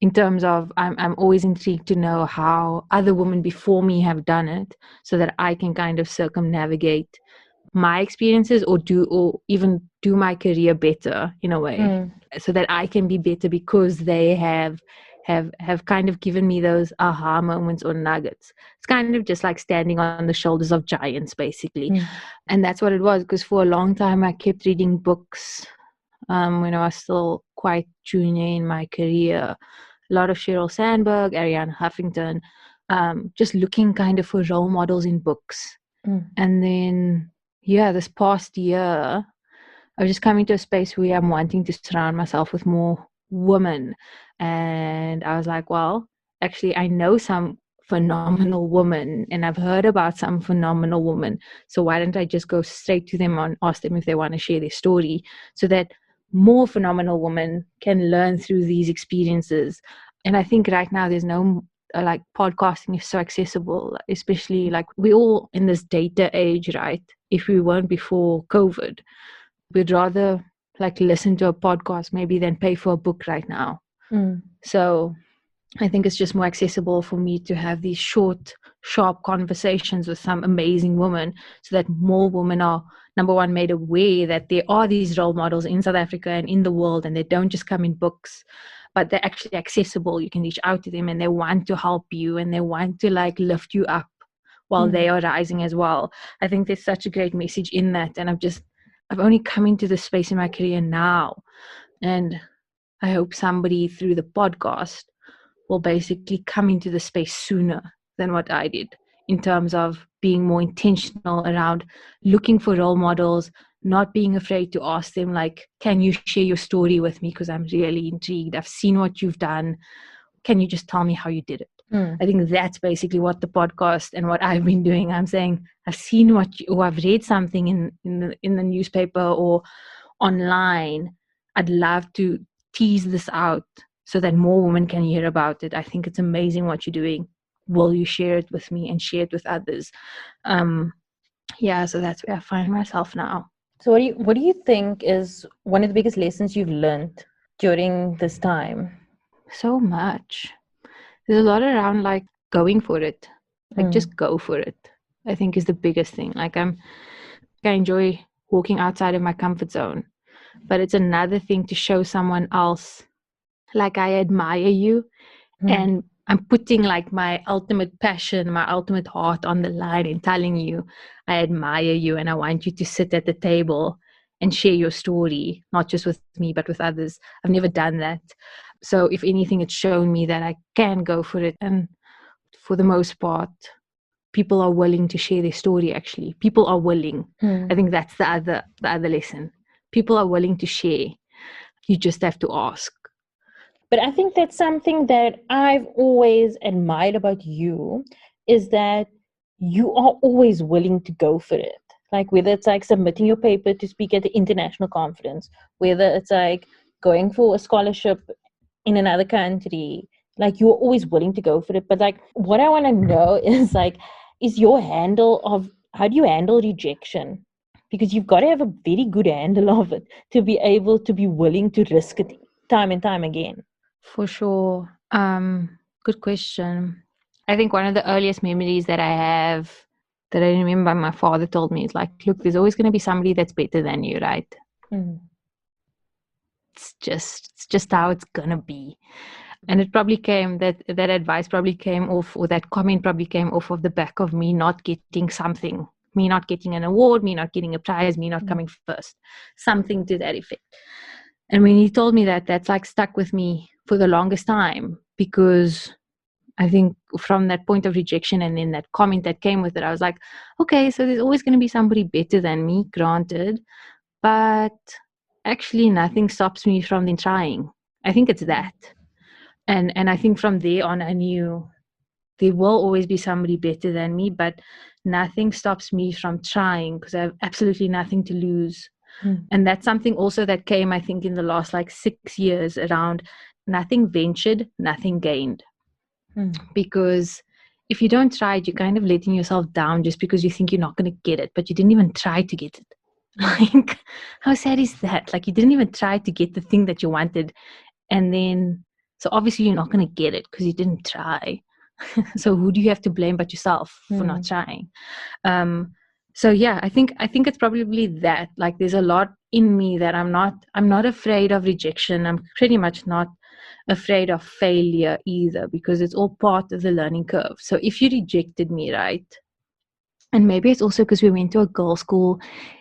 In terms of, I'm always intrigued to know how other women before me have done it, so that I can kind of circumnavigate my experiences, or even do my career better in a way, so that I can be better because they have kind of given me those aha moments or nuggets. It's kind of just like standing on the shoulders of giants, basically. And that's what it was, because for a long time I kept reading books when I was still quite junior in my career. A lot of Sheryl Sandberg, Arianna Huffington, just looking kind of for role models in books. And then, yeah, this past year, I was just coming to a space where I'm wanting to surround myself with more women. And I was like, well, actually, I know some phenomenal women, and I've heard about some phenomenal women. So why don't I just go straight to them and ask them if they want to share their story, so that more phenomenal women can learn through these experiences. And I think right now there's no like, podcasting is so accessible, especially like we're all in this data age, right? If we weren't before COVID, we'd rather like listen to a podcast maybe than pay for a book right now. So I think it's just more accessible for me to have these short, sharp conversations with some amazing woman, so that more women are, number one, made aware that there are these role models in South Africa and in the world, and they don't just come in books, but they're actually accessible. You can reach out to them, and they want to help you, and they want to like lift you up while they are rising as well. I think there's such a great message in that. And I've only come into this space in my career now. And I hope somebody through the podcast will basically come into the space sooner than what I did, in terms of being more intentional around looking for role models, not being afraid to ask them, like, can you share your story with me? Because I'm really intrigued. I've seen what you've done. Can you just tell me how you did it? I think that's basically what the podcast and what I've been doing. I'm saying, I've seen or I've read something in the newspaper or online. I'd love to tease this out so that more women can hear about it. I think it's amazing what you're doing. Will you share it with me and share it with others? So that's where I find myself now. So what do you think is one of the biggest lessons you've learned during this time? So much. There's a lot around like going for it. Like just go for it, I think, is the biggest thing. Like I enjoy walking outside of my comfort zone, but it's another thing to show someone else, like, I admire you, and I'm putting like my ultimate passion, my ultimate heart on the line and telling you I admire you and I want you to sit at the table and share your story, not just with me, but with others. I've never done that. So if anything, it's shown me that I can go for it. And for the most part, people are willing to share their story, actually. People are willing. I think that's the other lesson. People are willing to share. You just have to ask. But I think that's something that I've always admired about you, is that you are always willing to go for it. Like whether it's like submitting your paper to speak at the international conference, whether it's like going for a scholarship in another country, like you're always willing to go for it. But like what I want to know is like, is your handle of, how do you handle rejection? Because you've got to have a very good handle of it to be able to be willing to risk it time and time again. For sure. Good question. I think one of the earliest memories that I have, that I remember my father told me, is like, look, there's always going to be somebody that's better than you, right? It's just how it's gonna be. And it probably came, that advice probably came off, or that comment probably came off of the back of me not getting something, me not getting an award, me not getting a prize, me not coming first, something to that effect. And when he told me that, that's like stuck with me for the longest time, because I think from that point of rejection and then that comment that came with it, I was like, okay, so there's always going to be somebody better than me, granted, but actually nothing stops me from then trying. I think it's that. And I think from there on, I knew there will always be somebody better than me, but nothing stops me from trying, because I have absolutely nothing to lose. And that's something also that came, I think, in the last like 6 years, around nothing ventured, nothing gained. Because if you don't try it, you're kind of letting yourself down just because you think you're not going to get it, but you didn't even try to get it. Like, how sad is that? Like, you didn't even try to get the thing that you wanted. And then, so obviously you're not going to get it because you didn't try. So who do you have to blame but yourself for not trying? So yeah, I think it's probably that. Like, there's a lot in me that I'm not afraid of rejection. I'm pretty much not afraid of failure either, because it's all part of the learning curve. So if you rejected me, right? And maybe it's also because we went to a girls' school,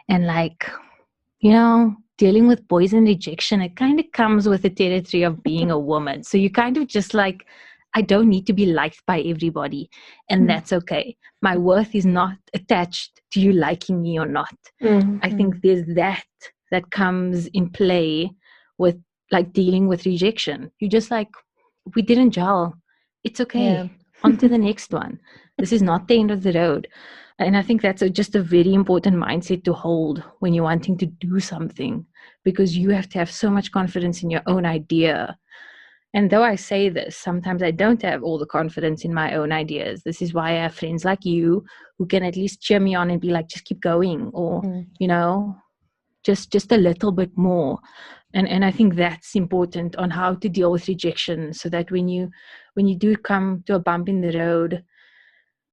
and like, you know, dealing with boys and rejection, it kind of comes with the territory of being a woman. So you kind of just like, I don't need to be liked by everybody, and that's okay. My worth is not attached to you liking me or not. I think there's that comes in play with like dealing with rejection. You just like, we didn't gel. It's okay. On to the next one. This is not the end of the road. And I think that's just a very important mindset to hold when you're wanting to do something, because you have to have so much confidence in your own idea. And though I say this, sometimes I don't have all the confidence in my own ideas. This is why I have friends like you who can at least cheer me on and be like, just keep going, or, you know, just a little bit more. And I think that's important on how to deal with rejection, so that when when you do come to a bump in the road,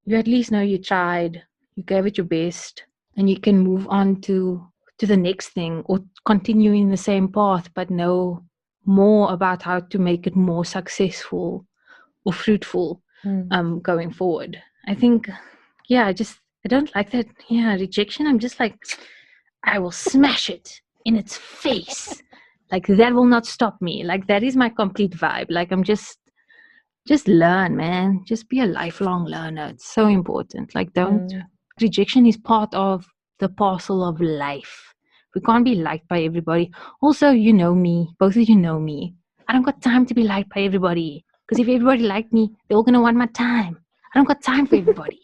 you at least know you tried, you gave it your best, and you can move on to the next thing or continue in the same path, but know more about how to make it more successful or fruitful going forward. I think, I don't like that. Rejection. I'm just like, I will smash it in its face. Like that will not stop me. Like that is my complete vibe. Like I'm just learn, man. Just be a lifelong learner. It's so important. Like rejection is part of the parcel of life. We can't be liked by everybody. Also, you know me, both of you know me. I don't got time to be liked by everybody. Because if everybody liked me, they're all gonna want my time. I don't got time for everybody.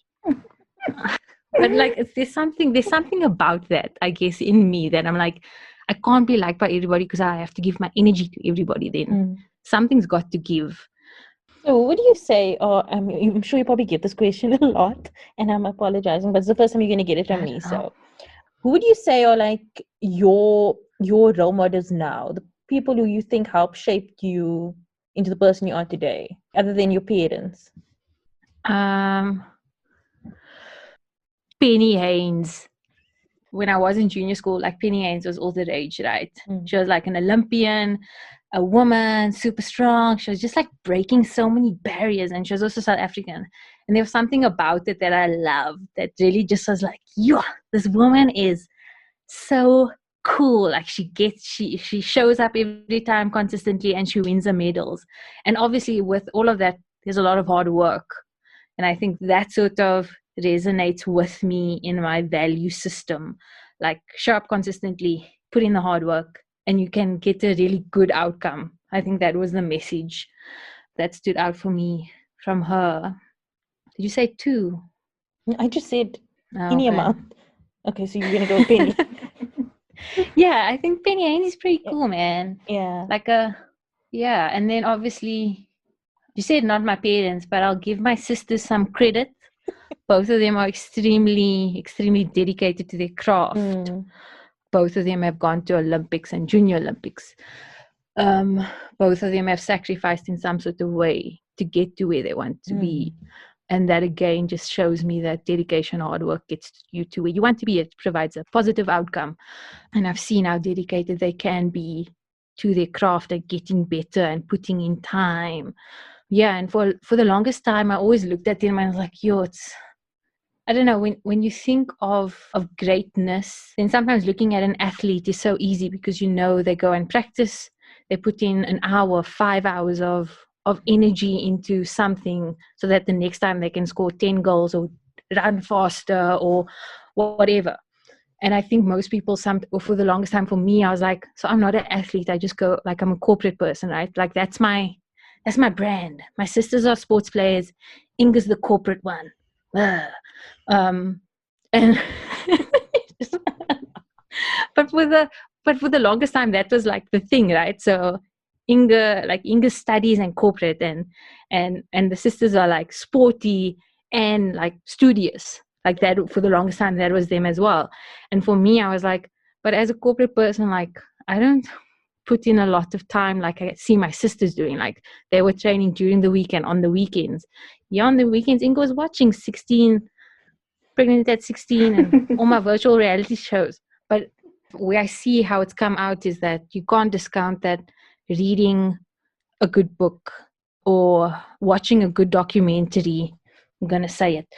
But like there's something about that, I guess, in me that I'm like, I can't be liked by everybody because I have to give my energy to everybody then. Something's got to give. So what do you say, or I'm sure you probably get this question a lot, and I'm apologizing, but it's the first time you're going to get it from me. So who would you say are like your role models now, the people who you think helped shape you into the person you are today, other than your parents? Penny Haynes. When I was in junior school, like Penny Haynes was all the rage, right? She was like an Olympian, a woman, super strong. She was just like breaking so many barriers, and she was also South African. And there was something about it that I loved that really just was like, this woman is so cool. Like she shows up every time consistently and she wins the medals. And obviously with all of that, there's a lot of hard work. And I think that sort of resonates with me in my value system. Like show up consistently, put in the hard work, and you can get a really good outcome. I think that was the message that stood out for me from her. Did you say 2? I just said any amount. Okay, so you're going to go Penny. Yeah, I think Penny Haynes is pretty cool, man. Yeah. Like and then obviously, you said not my parents, but I'll give my sisters some credit. Both of them are extremely, extremely dedicated to their craft. Both of them have gone to Olympics and Junior Olympics. Both of them have sacrificed in some sort of way to get to where they want to be. And that again just shows me that dedication, hard work gets you to where you want to be. It provides a positive outcome. And I've seen how dedicated they can be to their craft and getting better and putting in time. Yeah, and for the longest time, I always looked at them and I was like, I don't know, when you think of greatness, then sometimes looking at an athlete is so easy because they go and practice, they put in an hour, 5 hours of energy into something so that the next time they can score 10 goals or run faster or whatever. And I think most people, for the longest time for me, I was like, so I'm not an athlete, I just go, like I'm a corporate person, right? Like that's my brand. My sisters are sports players, Inga's the corporate one. And but for the longest time that was like the thing, right? So Inga studies and corporate and the sisters are like sporty and like studious, like that. For the longest time that was them as well. And for me, I was like, but as a corporate person, like I don't put in a lot of time like I see my sisters doing. Like they were training during the week and on the weekends. On the weekends, Inga was watching 16, Pregnant at 16 and all my virtual reality shows. But where I see how it's come out is that you can't discount that reading a good book or watching a good documentary, I'm going to say it,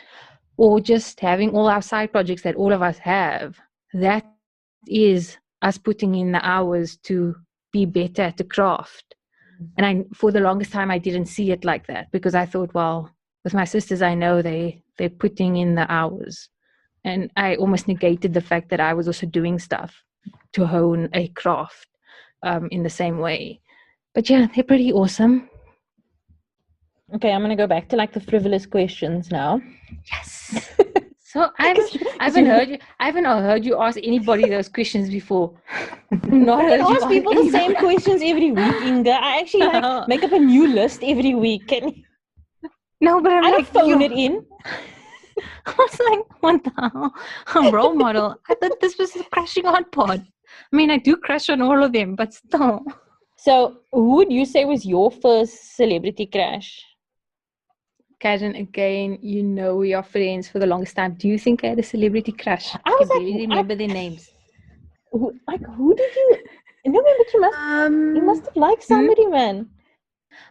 or just having all our side projects that all of us have, that is us putting in the hours to be better at the craft. And for the longest time, I didn't see it like that because I thought, well, with my sisters, I know they're putting in the hours. And I almost negated the fact that I was also doing stuff to hone a craft in the same way. But yeah, they're pretty awesome. Okay, I'm going to go back to like the frivolous questions now. Yes. So I haven't heard you ask anybody those questions before. I ask people the same questions every week, Inga. I actually make up a new list every week. No, but I don't phone it in. I was like, what the hell? A role model. I thought this was a crashing on pod. I mean, I do crush on all of them, but still. So, who would you say was your first celebrity crush? Karen, again, you know we are friends for the longest time. Do you think I had a celebrity crush? I was can like, barely remember their names. Who did you? No, but you must have liked somebody, man.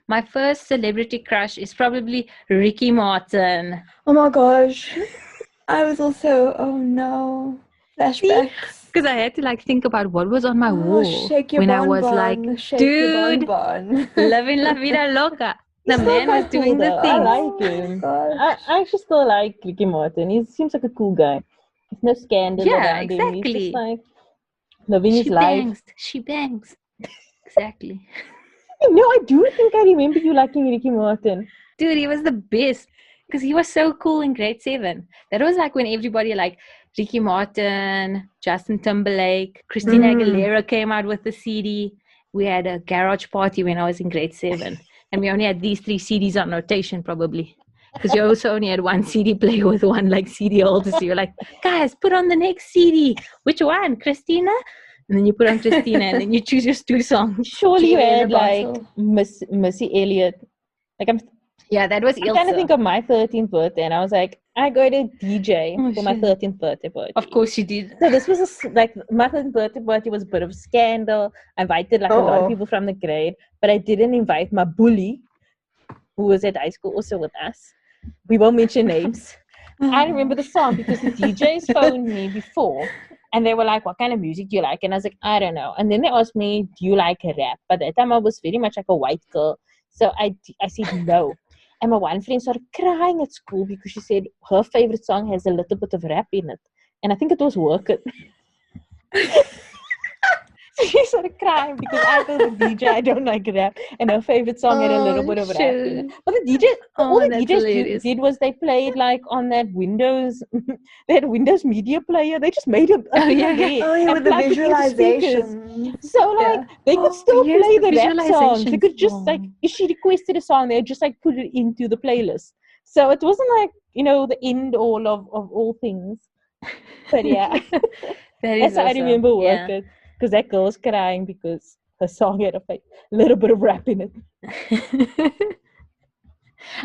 My first celebrity crush is probably Ricky Martin. Oh my gosh. I was also, oh no. Flashbacks. Because I had to like think about what was on my wall Shake your when I bon was bon, like, shake dude, your bon. living la vida loca. The He's man not was that cool, doing the though. thing. I like him. Gosh. I actually still like Ricky Martin. He seems like a cool guy. There's no scandal Yeah, around him. He's just exactly. like living his life. She bangs. Exactly. No, I do think I remember you liking Ricky Martin. Dude, he was the best because he was so cool in grade 7. That was like when everybody like Ricky Martin, Justin Timberlake, Christina Aguilera came out with the CD. We had a garage party when I was in grade 7, and we only had these 3 CDs on rotation probably, because you also only had one CD player with one like CD holder. So you're like, guys, put on the next CD. Which one, Christina? And then you put on Christina, and then you choose your 2 songs. Surely you Genie in had a like bottle. Missy Elliott. Like I'm Yeah, that was trying to think of my 13th birthday, and I was like, I got a DJ for my 13th birthday party. Of course you did. So this was like my 13th birthday party was a bit of a scandal. I invited like a lot of people from the grade, but I didn't invite my bully, who was at high school also with us. We won't mention names. I remember the song because the DJs phoned me before, and they were like, what kind of music do you like? And I was like, I don't know. And then they asked me, do you like rap? But at that time I was very much like a white girl, so I said no. And my one friend started crying at school because she said her favorite song has a little bit of rap in it. And I think it was Work It. She started crying because I told the DJ I don't like rap, and her favorite song had a little bit of rap in it. But the DJ, all the DJs did was they played like on that Windows, they had a Windows media player. They just made a with the visualization. So like they could still play the rap songs. They could just like, if she requested a song, they'd just like put it into the playlist. So it wasn't like, the end all of all things. But yeah, that's how I remember Work It. Because that girl was crying because her song had a little bit of rap in it.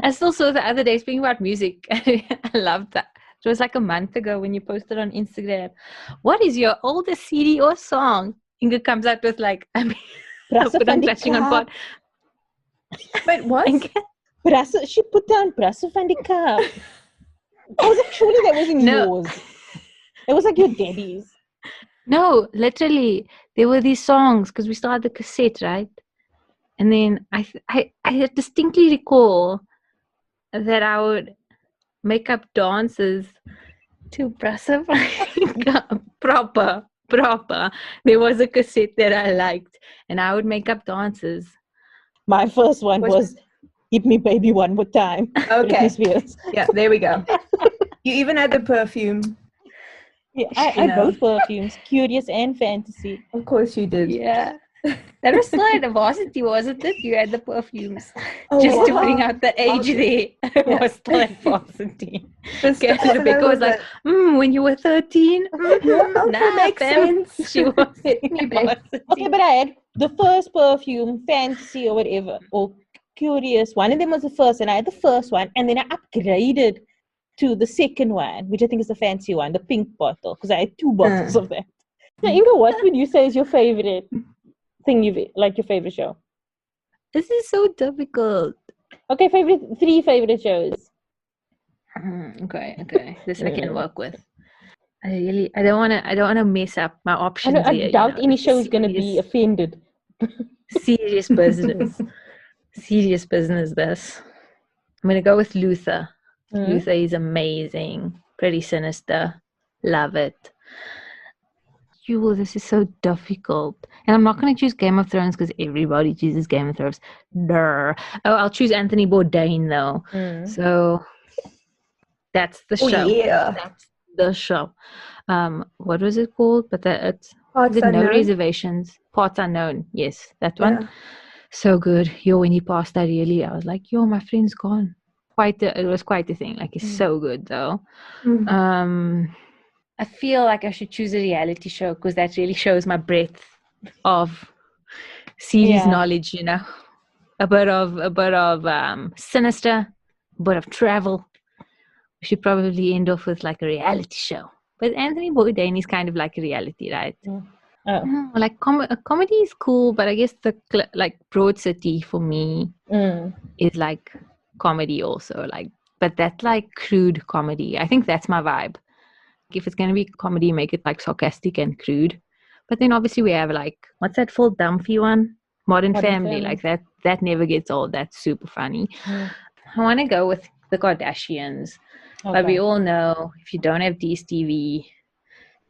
I still saw the other day, speaking about music, I loved that. It was like a month ago when you posted on Instagram, what is your oldest CD or song? Inga comes out with like, Clashing on pot. Wait, what? She put down Brasso van die Kaap. I was like, surely that wasn't yours. It was like your daddy's. No, literally, there were these songs because we still had the cassette, right? And then I distinctly recall that I would make up dances to Brasso van die Kaap. Proper. There was a cassette that I liked, and I would make up dances. My first one was Hit Me Baby One More Time. Okay. Yeah, there we go. You even had the perfume. Yeah, I had both perfumes, Curious and Fantasy. Of course you did. Yeah. That was still at the varsity, wasn't it? You had the perfumes. Just to bring out the age there. It was still at varsity. Rebecca was like, when you were 13? Makes sense. She was in varsity. Okay, but I had the first perfume, Fantasy or whatever, or Curious. One of them was the first, and I had the first one, and then I upgraded to the second one, which I think is the fancy one, the pink bottle, because I had 2 bottles of that. Now, Inga, what would you say is your favorite thing your favorite show? This is so difficult. Okay, 3 favorite shows. Okay. This I can work with. I don't wanna mess up my options. I doubt any show is gonna be offended. Serious business. Serious business this. I'm gonna go with Luther. Luther is amazing, pretty sinister, love it. This is so difficult, and I'm not going to choose Game of Thrones because everybody chooses Game of Thrones. I'll choose Anthony Bourdain though. So that's the show. That's the show. What was it called? But it's No Reservations. Parts Unknown. Yes, that one. So good. When he passed, I was like, my friend's gone. It was quite a thing. Like, it's so good though. I feel like I should choose a reality show because that really shows my breadth of series knowledge. A bit of sinister, bit of travel. We should probably end off with like a reality show. But Anthony Bourdain is kind of like a reality, right? Oh. Like a comedy is cool, but I guess the like Broad City for me is like comedy also. Like, but that's like crude comedy. I think that's my vibe. If it's going to be comedy, make it like sarcastic and crude. But then obviously we have like, what's that Phil Dunphy one? Modern Family. Like that never gets old. That's super funny. I want to go with the Kardashians. Okay. But we all know if you don't have DSTV,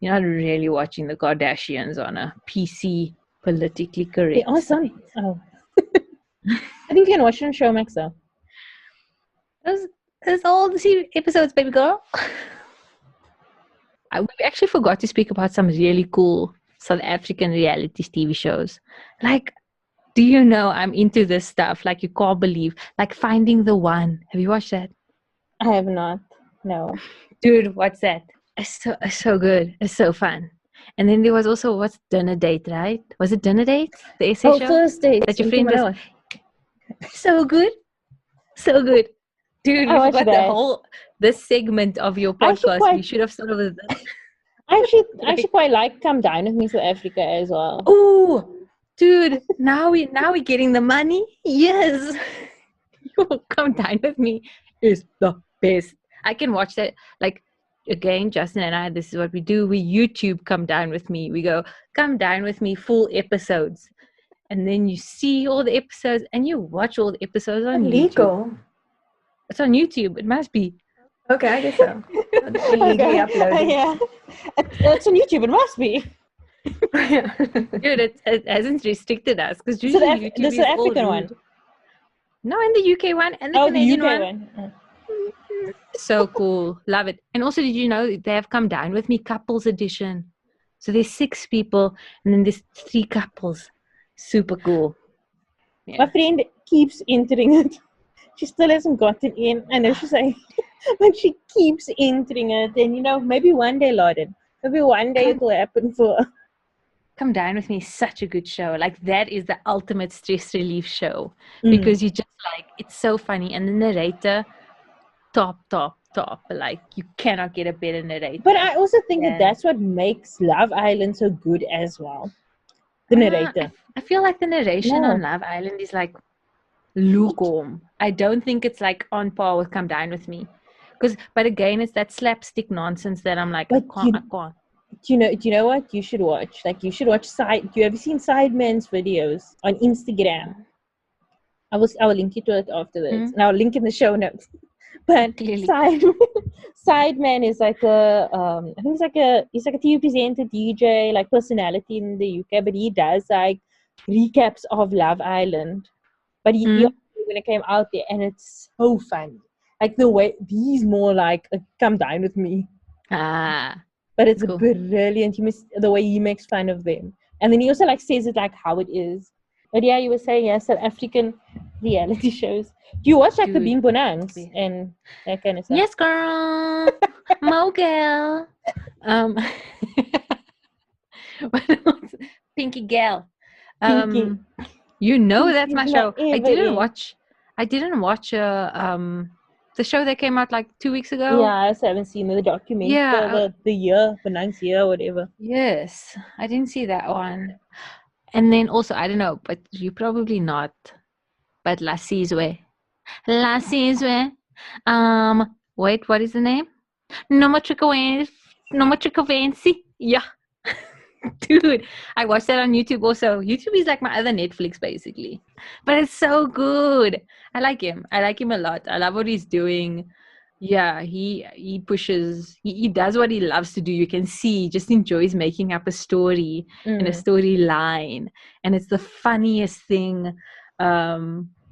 you're not really watching the Kardashians on a PC politically correct. They are some. Oh. I think you can watch it on Showmax though. There's all the episodes, baby girl. We actually forgot to speak about some really cool South African reality TV shows. Like, do you know I'm into this stuff? Like, you can't believe. Like, Finding the One. Have you watched that? I have not. No. Dude, what's that? It's so good. It's so fun. And then there was also, what's Dinner Date, right? Was it Dinner Date? The essay show? First Date. That your friend was... So good. So good. Dude, we forgot this segment of your podcast. We should have started with this. I actually quite like Come Dine With Me South Africa as well. Oh, dude, now we're getting the money. Yes. Come Dine With Me is the best. I can watch that. Like, again, Justin and I, this is what we do. We YouTube Come Dine With Me. We go, Come Dine With Me, full episodes. And then you see all the episodes and you watch all the episodes on YouTube. It's on YouTube. It must be. Okay, I guess so. Illegally uploaded. Yeah. It's on YouTube. It must be. Dude, it hasn't restricted us. Because usually YouTube is the African one. No, and the UK one. And the Canadian one. So cool. Love it. And also, did you know they have Come Dine With Me couples edition? So there's 6 people and then there's 3 couples. Super cool. Yeah. My friend keeps entering it. She still hasn't gotten in. I know she's like, but she keeps entering it. And maybe one day, Lauren, maybe one day it will happen for her. Come Dine With Me is such a good show. Like, that is the ultimate stress relief show. Because you just like, it's so funny. And the narrator, top. Like, you cannot get a better narrator. But I also think that's what makes Love Island so good as well. The narrator. I feel like the narration on Love Island is like lukewarm. I don't think it's like on par with Come Dine With Me. But again, it's that slapstick nonsense that I'm like, I can't. Do you know what you should watch? Like, you should watch do you ever seen Sideman's videos on Instagram? I will link you to it after this. And I'll link in the show notes. But Sideman is like I think he's like a TV presenter, DJ, like personality in the UK, but he does like recaps of Love Island. But he when it came out there, and it's so funny. Like the way he's more like Come Dine With Me. But it's cool. Brilliant. The way he makes fun of them, and then he also like says it like how it is. But yeah, you were saying South African reality shows. Do you watch like the Being Bonangs and that kind of stuff? Yes, girl. Mogul. Pinky Gal. Pinky. That's my show. I didn't watch the show that came out like 2 weeks ago. Yeah, I also haven't seen the documentary. Yeah, the year, Bonangs year, whatever. Yes, I didn't see that one. And then also, I don't know, but you probably not. But Lasiswe. Wait, what is the name? No more Trickovancy. Yeah. Dude, I watched that on YouTube also. YouTube is like my other Netflix, basically. But it's so good. I like him a lot. I love what he's doing. Yeah, he pushes, he does what he loves to do. You can see he just enjoys making up a story and a storyline. And it's the funniest thing.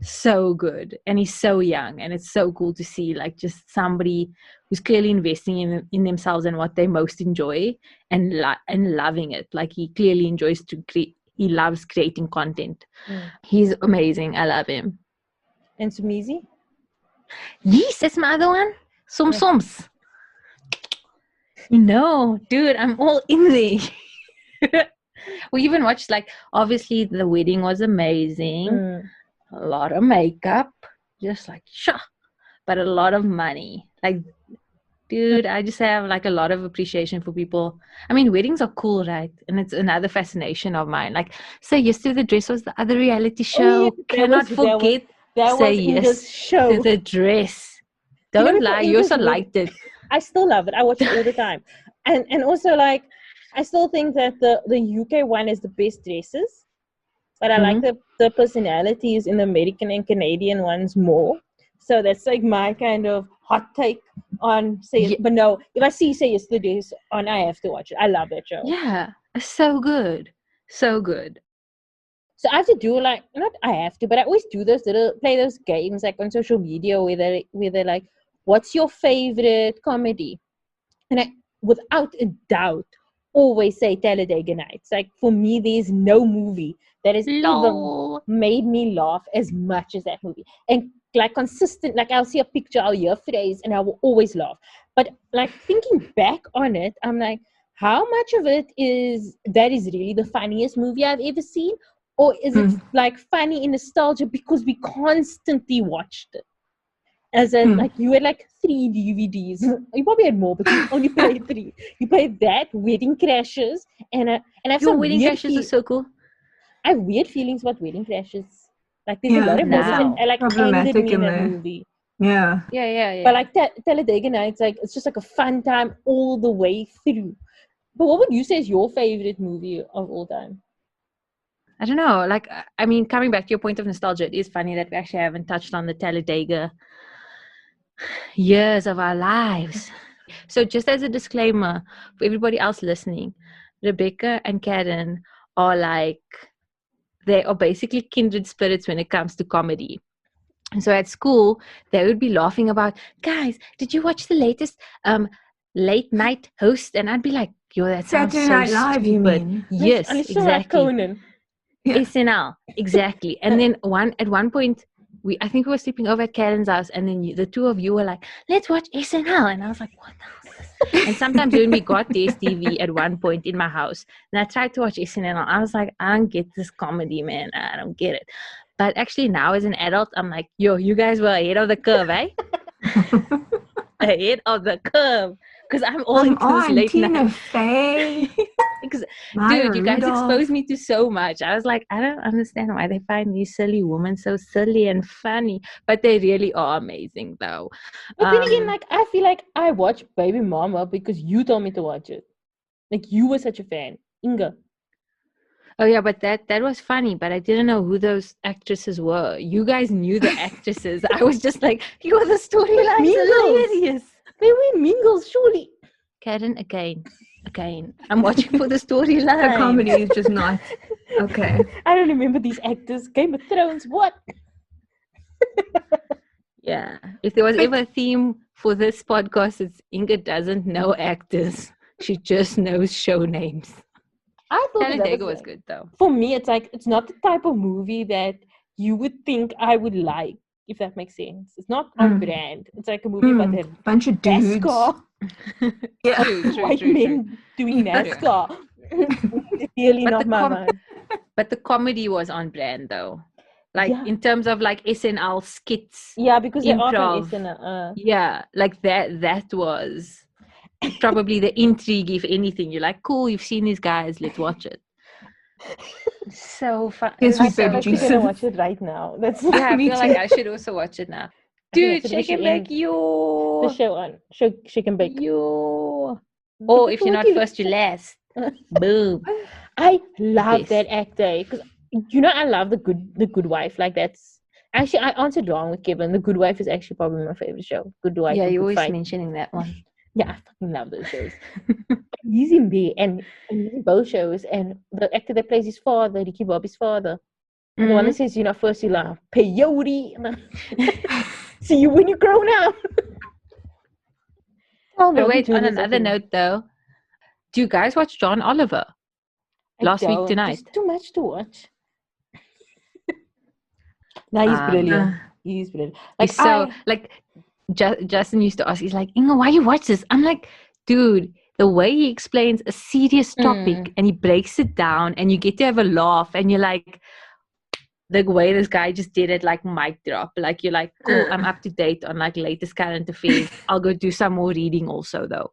So good. And he's so young. And it's so cool to see like just somebody who's clearly investing in themselves and what they most enjoy and loving it. Like he clearly enjoys he loves creating content. He's amazing. I love him. And Sumizi? Yes, that's my other one. Soms. No, dude, I'm all in there. We even watched like, obviously the wedding was amazing. A lot of makeup, just like but a lot of money. Like, dude, I just have like a lot of appreciation for people. I mean, weddings are cool, right? And it's another fascination of mine. Like, Say Yes to the Dress was the other reality show. Cannot forget that Say was Yes Inga's show. to the Dress. You know, Don't before lie, you Inga's also wedding- liked it. I still love it. I watch it all the time. And also, like, I still think that the UK one is the best dresses. But I like the personalities in the American and Canadian ones more. So that's like my kind of hot take on Say Yes. But no, if I see Say Yes to the Dress on, I have to watch it. I love that show. Yeah, it's so good. So good. So I have to do like, not I have to, but I always do play those games like on social media where they're like, what's your favorite comedy? And I, without a doubt, always say Talladega Nights. Like, for me, there's no movie that has ever made me laugh as much as that movie. And like consistent, like I'll see a picture, I'll hear a phrase, and I will always laugh. But like thinking back on it, I'm like, how much of it is really the funniest movie I've ever seen? Or is it like funny in nostalgia because we constantly watched it? As in, like, you had like 3 DVDs. You probably had more, but you only played 3. You played that, Wedding Crashes, and I've Your some Wedding weird Crashes are so cool. I have weird feelings about Wedding Crashes. Like, there's a lot of movies that like ended me in that movie. Yeah. But like Talladega Nights, like, it's just like a fun time all the way through. But what would you say is your favorite movie of all time? I don't know. Like, I mean, coming back to your point of nostalgia, it is funny that we actually haven't touched on the Talladega years of our lives. So just as a disclaimer for everybody else listening, Rebecca and Caryn are like, they are basically kindred spirits when it comes to comedy. And so at school, they would be laughing about, guys, did you watch the latest late night host? And I'd be like, yo, that sounds Saturday so Night Live, stupid. you mean? Yes, exactly. Like Conan. Yeah. SNL, exactly. And then at one point, I think we were sleeping over at Caryn's house, and then the two of you were like, let's watch SNL. And I was like, what the hell is this? And sometimes when we got DSTV at one point in my house, and I tried to watch SNL, I was like, I don't get this comedy, man. I don't get it. But actually now as an adult, I'm like, yo, you guys were ahead of the curve, eh? Ahead of the curve. Because I'm all into this late night. Fey. Dude, you guys exposed me to so much. I was like, I don't understand why they find these silly women so silly and funny. But they really are amazing, though. But then again, like, I feel like I watched Baby Mama because you told me to watch it. Like, you were such a fan. Inga. Oh, yeah, but that was funny. But I didn't know who those actresses were. You guys knew the actresses. I was just like, you were the storylines hilarious. They were in Mean Girls, surely. Caryn, again. I'm watching for the storyline. The comedy is just not okay. I don't remember these actors. Game of Thrones, what? Yeah. If there was ever a theme for this podcast, it's Inga doesn't know actors. She just knows show names. I thought Talladega was good, though. For me, it's like, it's not the type of movie that you would think I would like, if that makes sense. It's not on brand. It's like a movie about a bunch of dudes. NASCAR. Yeah. White men doing NASCAR. It's really not my mind. But the comedy was on brand, though. Like, in terms of, like, SNL skits. Yeah, because they are improv. from SNL. Yeah, like that was probably the intrigue, if anything. You're like, cool, you've seen these guys, let's watch it. So fun. Yes, I'm actually going to watch it right now. That's I feel like I should also watch it now. Dude, Shake and Bake, you. The show on Shake and Bake. You. Oh, if you're not first, you're last. Boom. I love that actor because, you know, I love the Good Wife. Like, that's actually, I answered wrong with Kevin. The Good Wife is actually probably my favorite show. Good Wife. Yeah, you're always Fight. mentioning that one. Yeah, I fucking love those shows. He's in there and he's in both shows. And the actor that plays his father, Ricky Bobby's father, the one that says, you know, first you laugh, peyote. See you when you're grown up. But wait, on another note, though, do you guys watch John Oliver? Last week tonight. There's too much to watch. No, he's brilliant. He's brilliant. Like, Justin used to ask, he's like, Inga, why you watch this? I'm like, dude, the way he explains a serious topic and he breaks it down and you get to have a laugh and you're like, the way this guy just did it, like mic drop. Like you're like, cool, I'm up to date on like latest current affairs. I'll go do some more reading also though.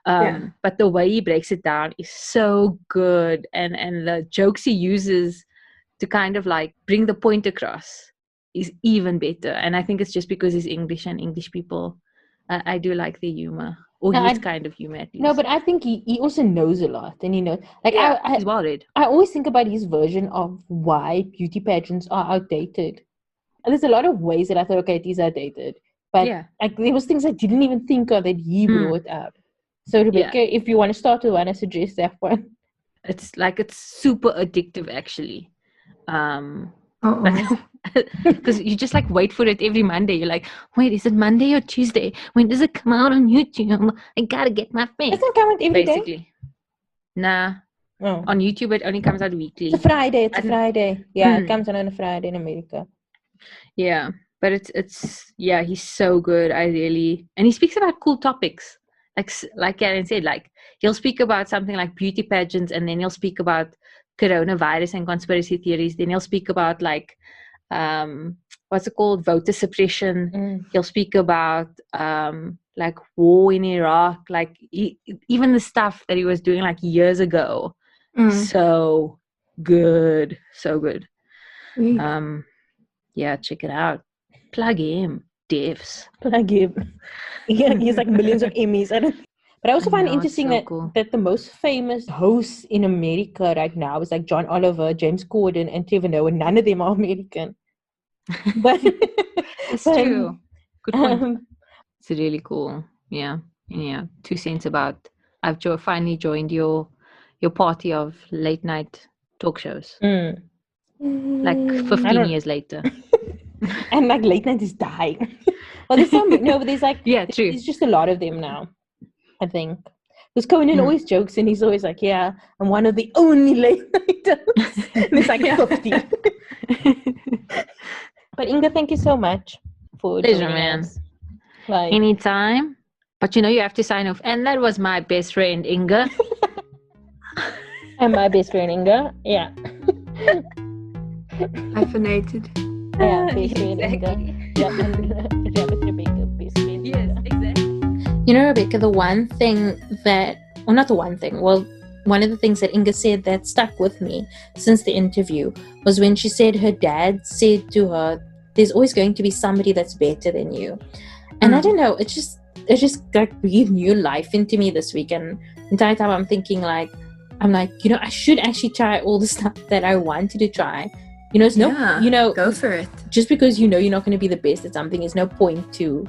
But the way he breaks it down is so good, and the jokes he uses to kind of like bring the point across is even better. And I think it's just because he's English and English people, I do like the humor, or his kind of humor at least. No, but I think he also knows a lot, and like he's well read. I always think about his version of why beauty pageants are outdated. And there's a lot of ways that I thought, okay, these are outdated, but like there was things I didn't even think of that he brought up. So Rebecca, if you want to start with one, I suggest that one. It's super addictive actually. Because you just like wait for it every Monday. You're like, wait, is it Monday or Tuesday? When does it come out on YouTube? I gotta get my fix. Doesn't it come out every day? Nah. Oh. On YouTube it only comes out weekly. It's a Friday. Yeah, it comes out on a Friday in America. Yeah, but it's he's so good. And he speaks about cool topics. Like Caryn said, like he'll speak about something like beauty pageants, and then he'll speak about coronavirus and conspiracy theories. Then he'll speak about like what's it called, voter suppression. He'll speak about like war in Iraq, like even the stuff that he was doing like years ago. So good. Check it out. Plug him, devs. Plug him. Yeah, he's like millions of Emmys. But I also find it interesting that the most famous hosts in America right now is like John Oliver, James Corden, and Trevor Noah. None of them are American. But it's true. Good point. It's really cool. Yeah. 2 cents about. I've finally joined your party of late night talk shows. Like 15 years later. And like late night is dying. Well, there's some but there's like true. There's just a lot of them now, I think. Because Conan always jokes, and he's always like, yeah, I'm one of the only late nighters. And it's like 50. But Inga, thank you so much for pleasure, man. Like, anytime. But you have to sign off. And that was my best friend, Inga. And my best friend, Inga. Yeah. Hyphenated. Yeah, best friend, Inga. Yeah, and Rebecca, best friend. Yes, exactly. Rebecca, the one thing that, well, not the one thing, well, one of the things that Inga said that stuck with me since the interview was when she said her dad said to her, there's always going to be somebody that's better than you. And I don't know, it just like breathed new life into me this week. And the entire time I'm thinking like, I should actually try all the stuff that I wanted to try. It's go for it. Just because you're not going to be the best at something is no point to.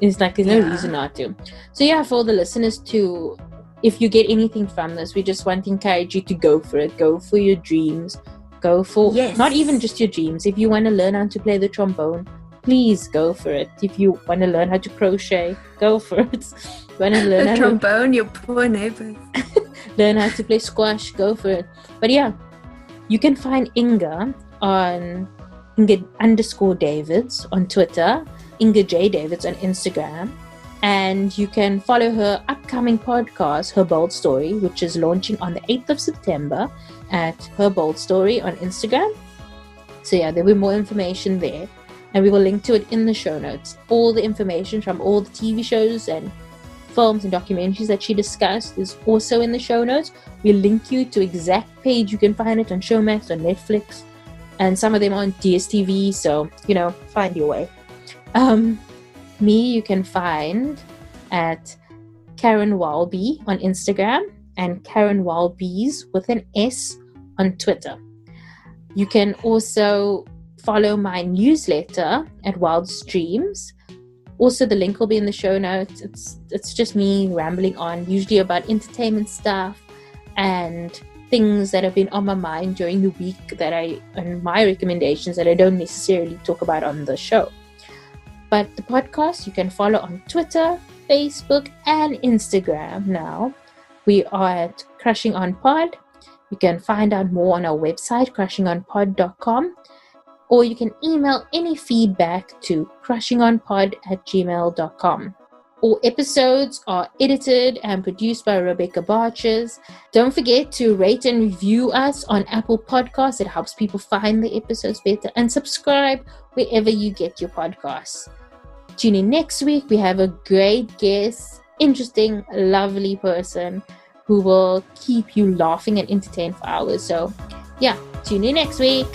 It's like there's no reason not to. So for the listeners too, if you get anything from this, we just want to encourage you to go for it. Go for your dreams. Go for not even just your dreams. If you want to learn how to play the trombone, please go for it. If you want to learn how to crochet, go for it. If you want to learn the trombone, your poor neighbors. Learn how to play squash, go for it. But you can find Inga on Inga_Davids on Twitter, Inga J Davids on Instagram, and you can follow her upcoming podcast, Her Bold Story, which is launching on the 8th of September at Her Bold Story on Instagram. So there'll be more information there, and we will link to it in the show notes. All the information from all the TV shows and films and documentaries that she discussed is also in the show notes. We'll link you to exact page. You can find it on Showmax, on Netflix, and some of them on DSTV, so find your way. Me you can find at Caryn Walby on Instagram and Caryn Walbys with an S on Twitter. You can also follow my newsletter at Wild Streams. Also, the link will be in the show notes. It's just me rambling on, usually about entertainment stuff and things that have been on my mind during the week and my recommendations that I don't necessarily talk about on the show. But the podcast you can follow on Twitter, Facebook, and Instagram now. We are at Crushing On Pod. You can find out more on our website, crushingonpod.com. Or you can email any feedback to crushingonpod@gmail.com. All episodes are edited and produced by Rebecca Barches. Don't forget to rate and review us on Apple Podcasts. It helps people find the episodes better. And subscribe wherever you get your podcasts. Tune in next week. We have a great guest, interesting, lovely person who will keep you laughing and entertained for hours. So, yeah, tune in next week.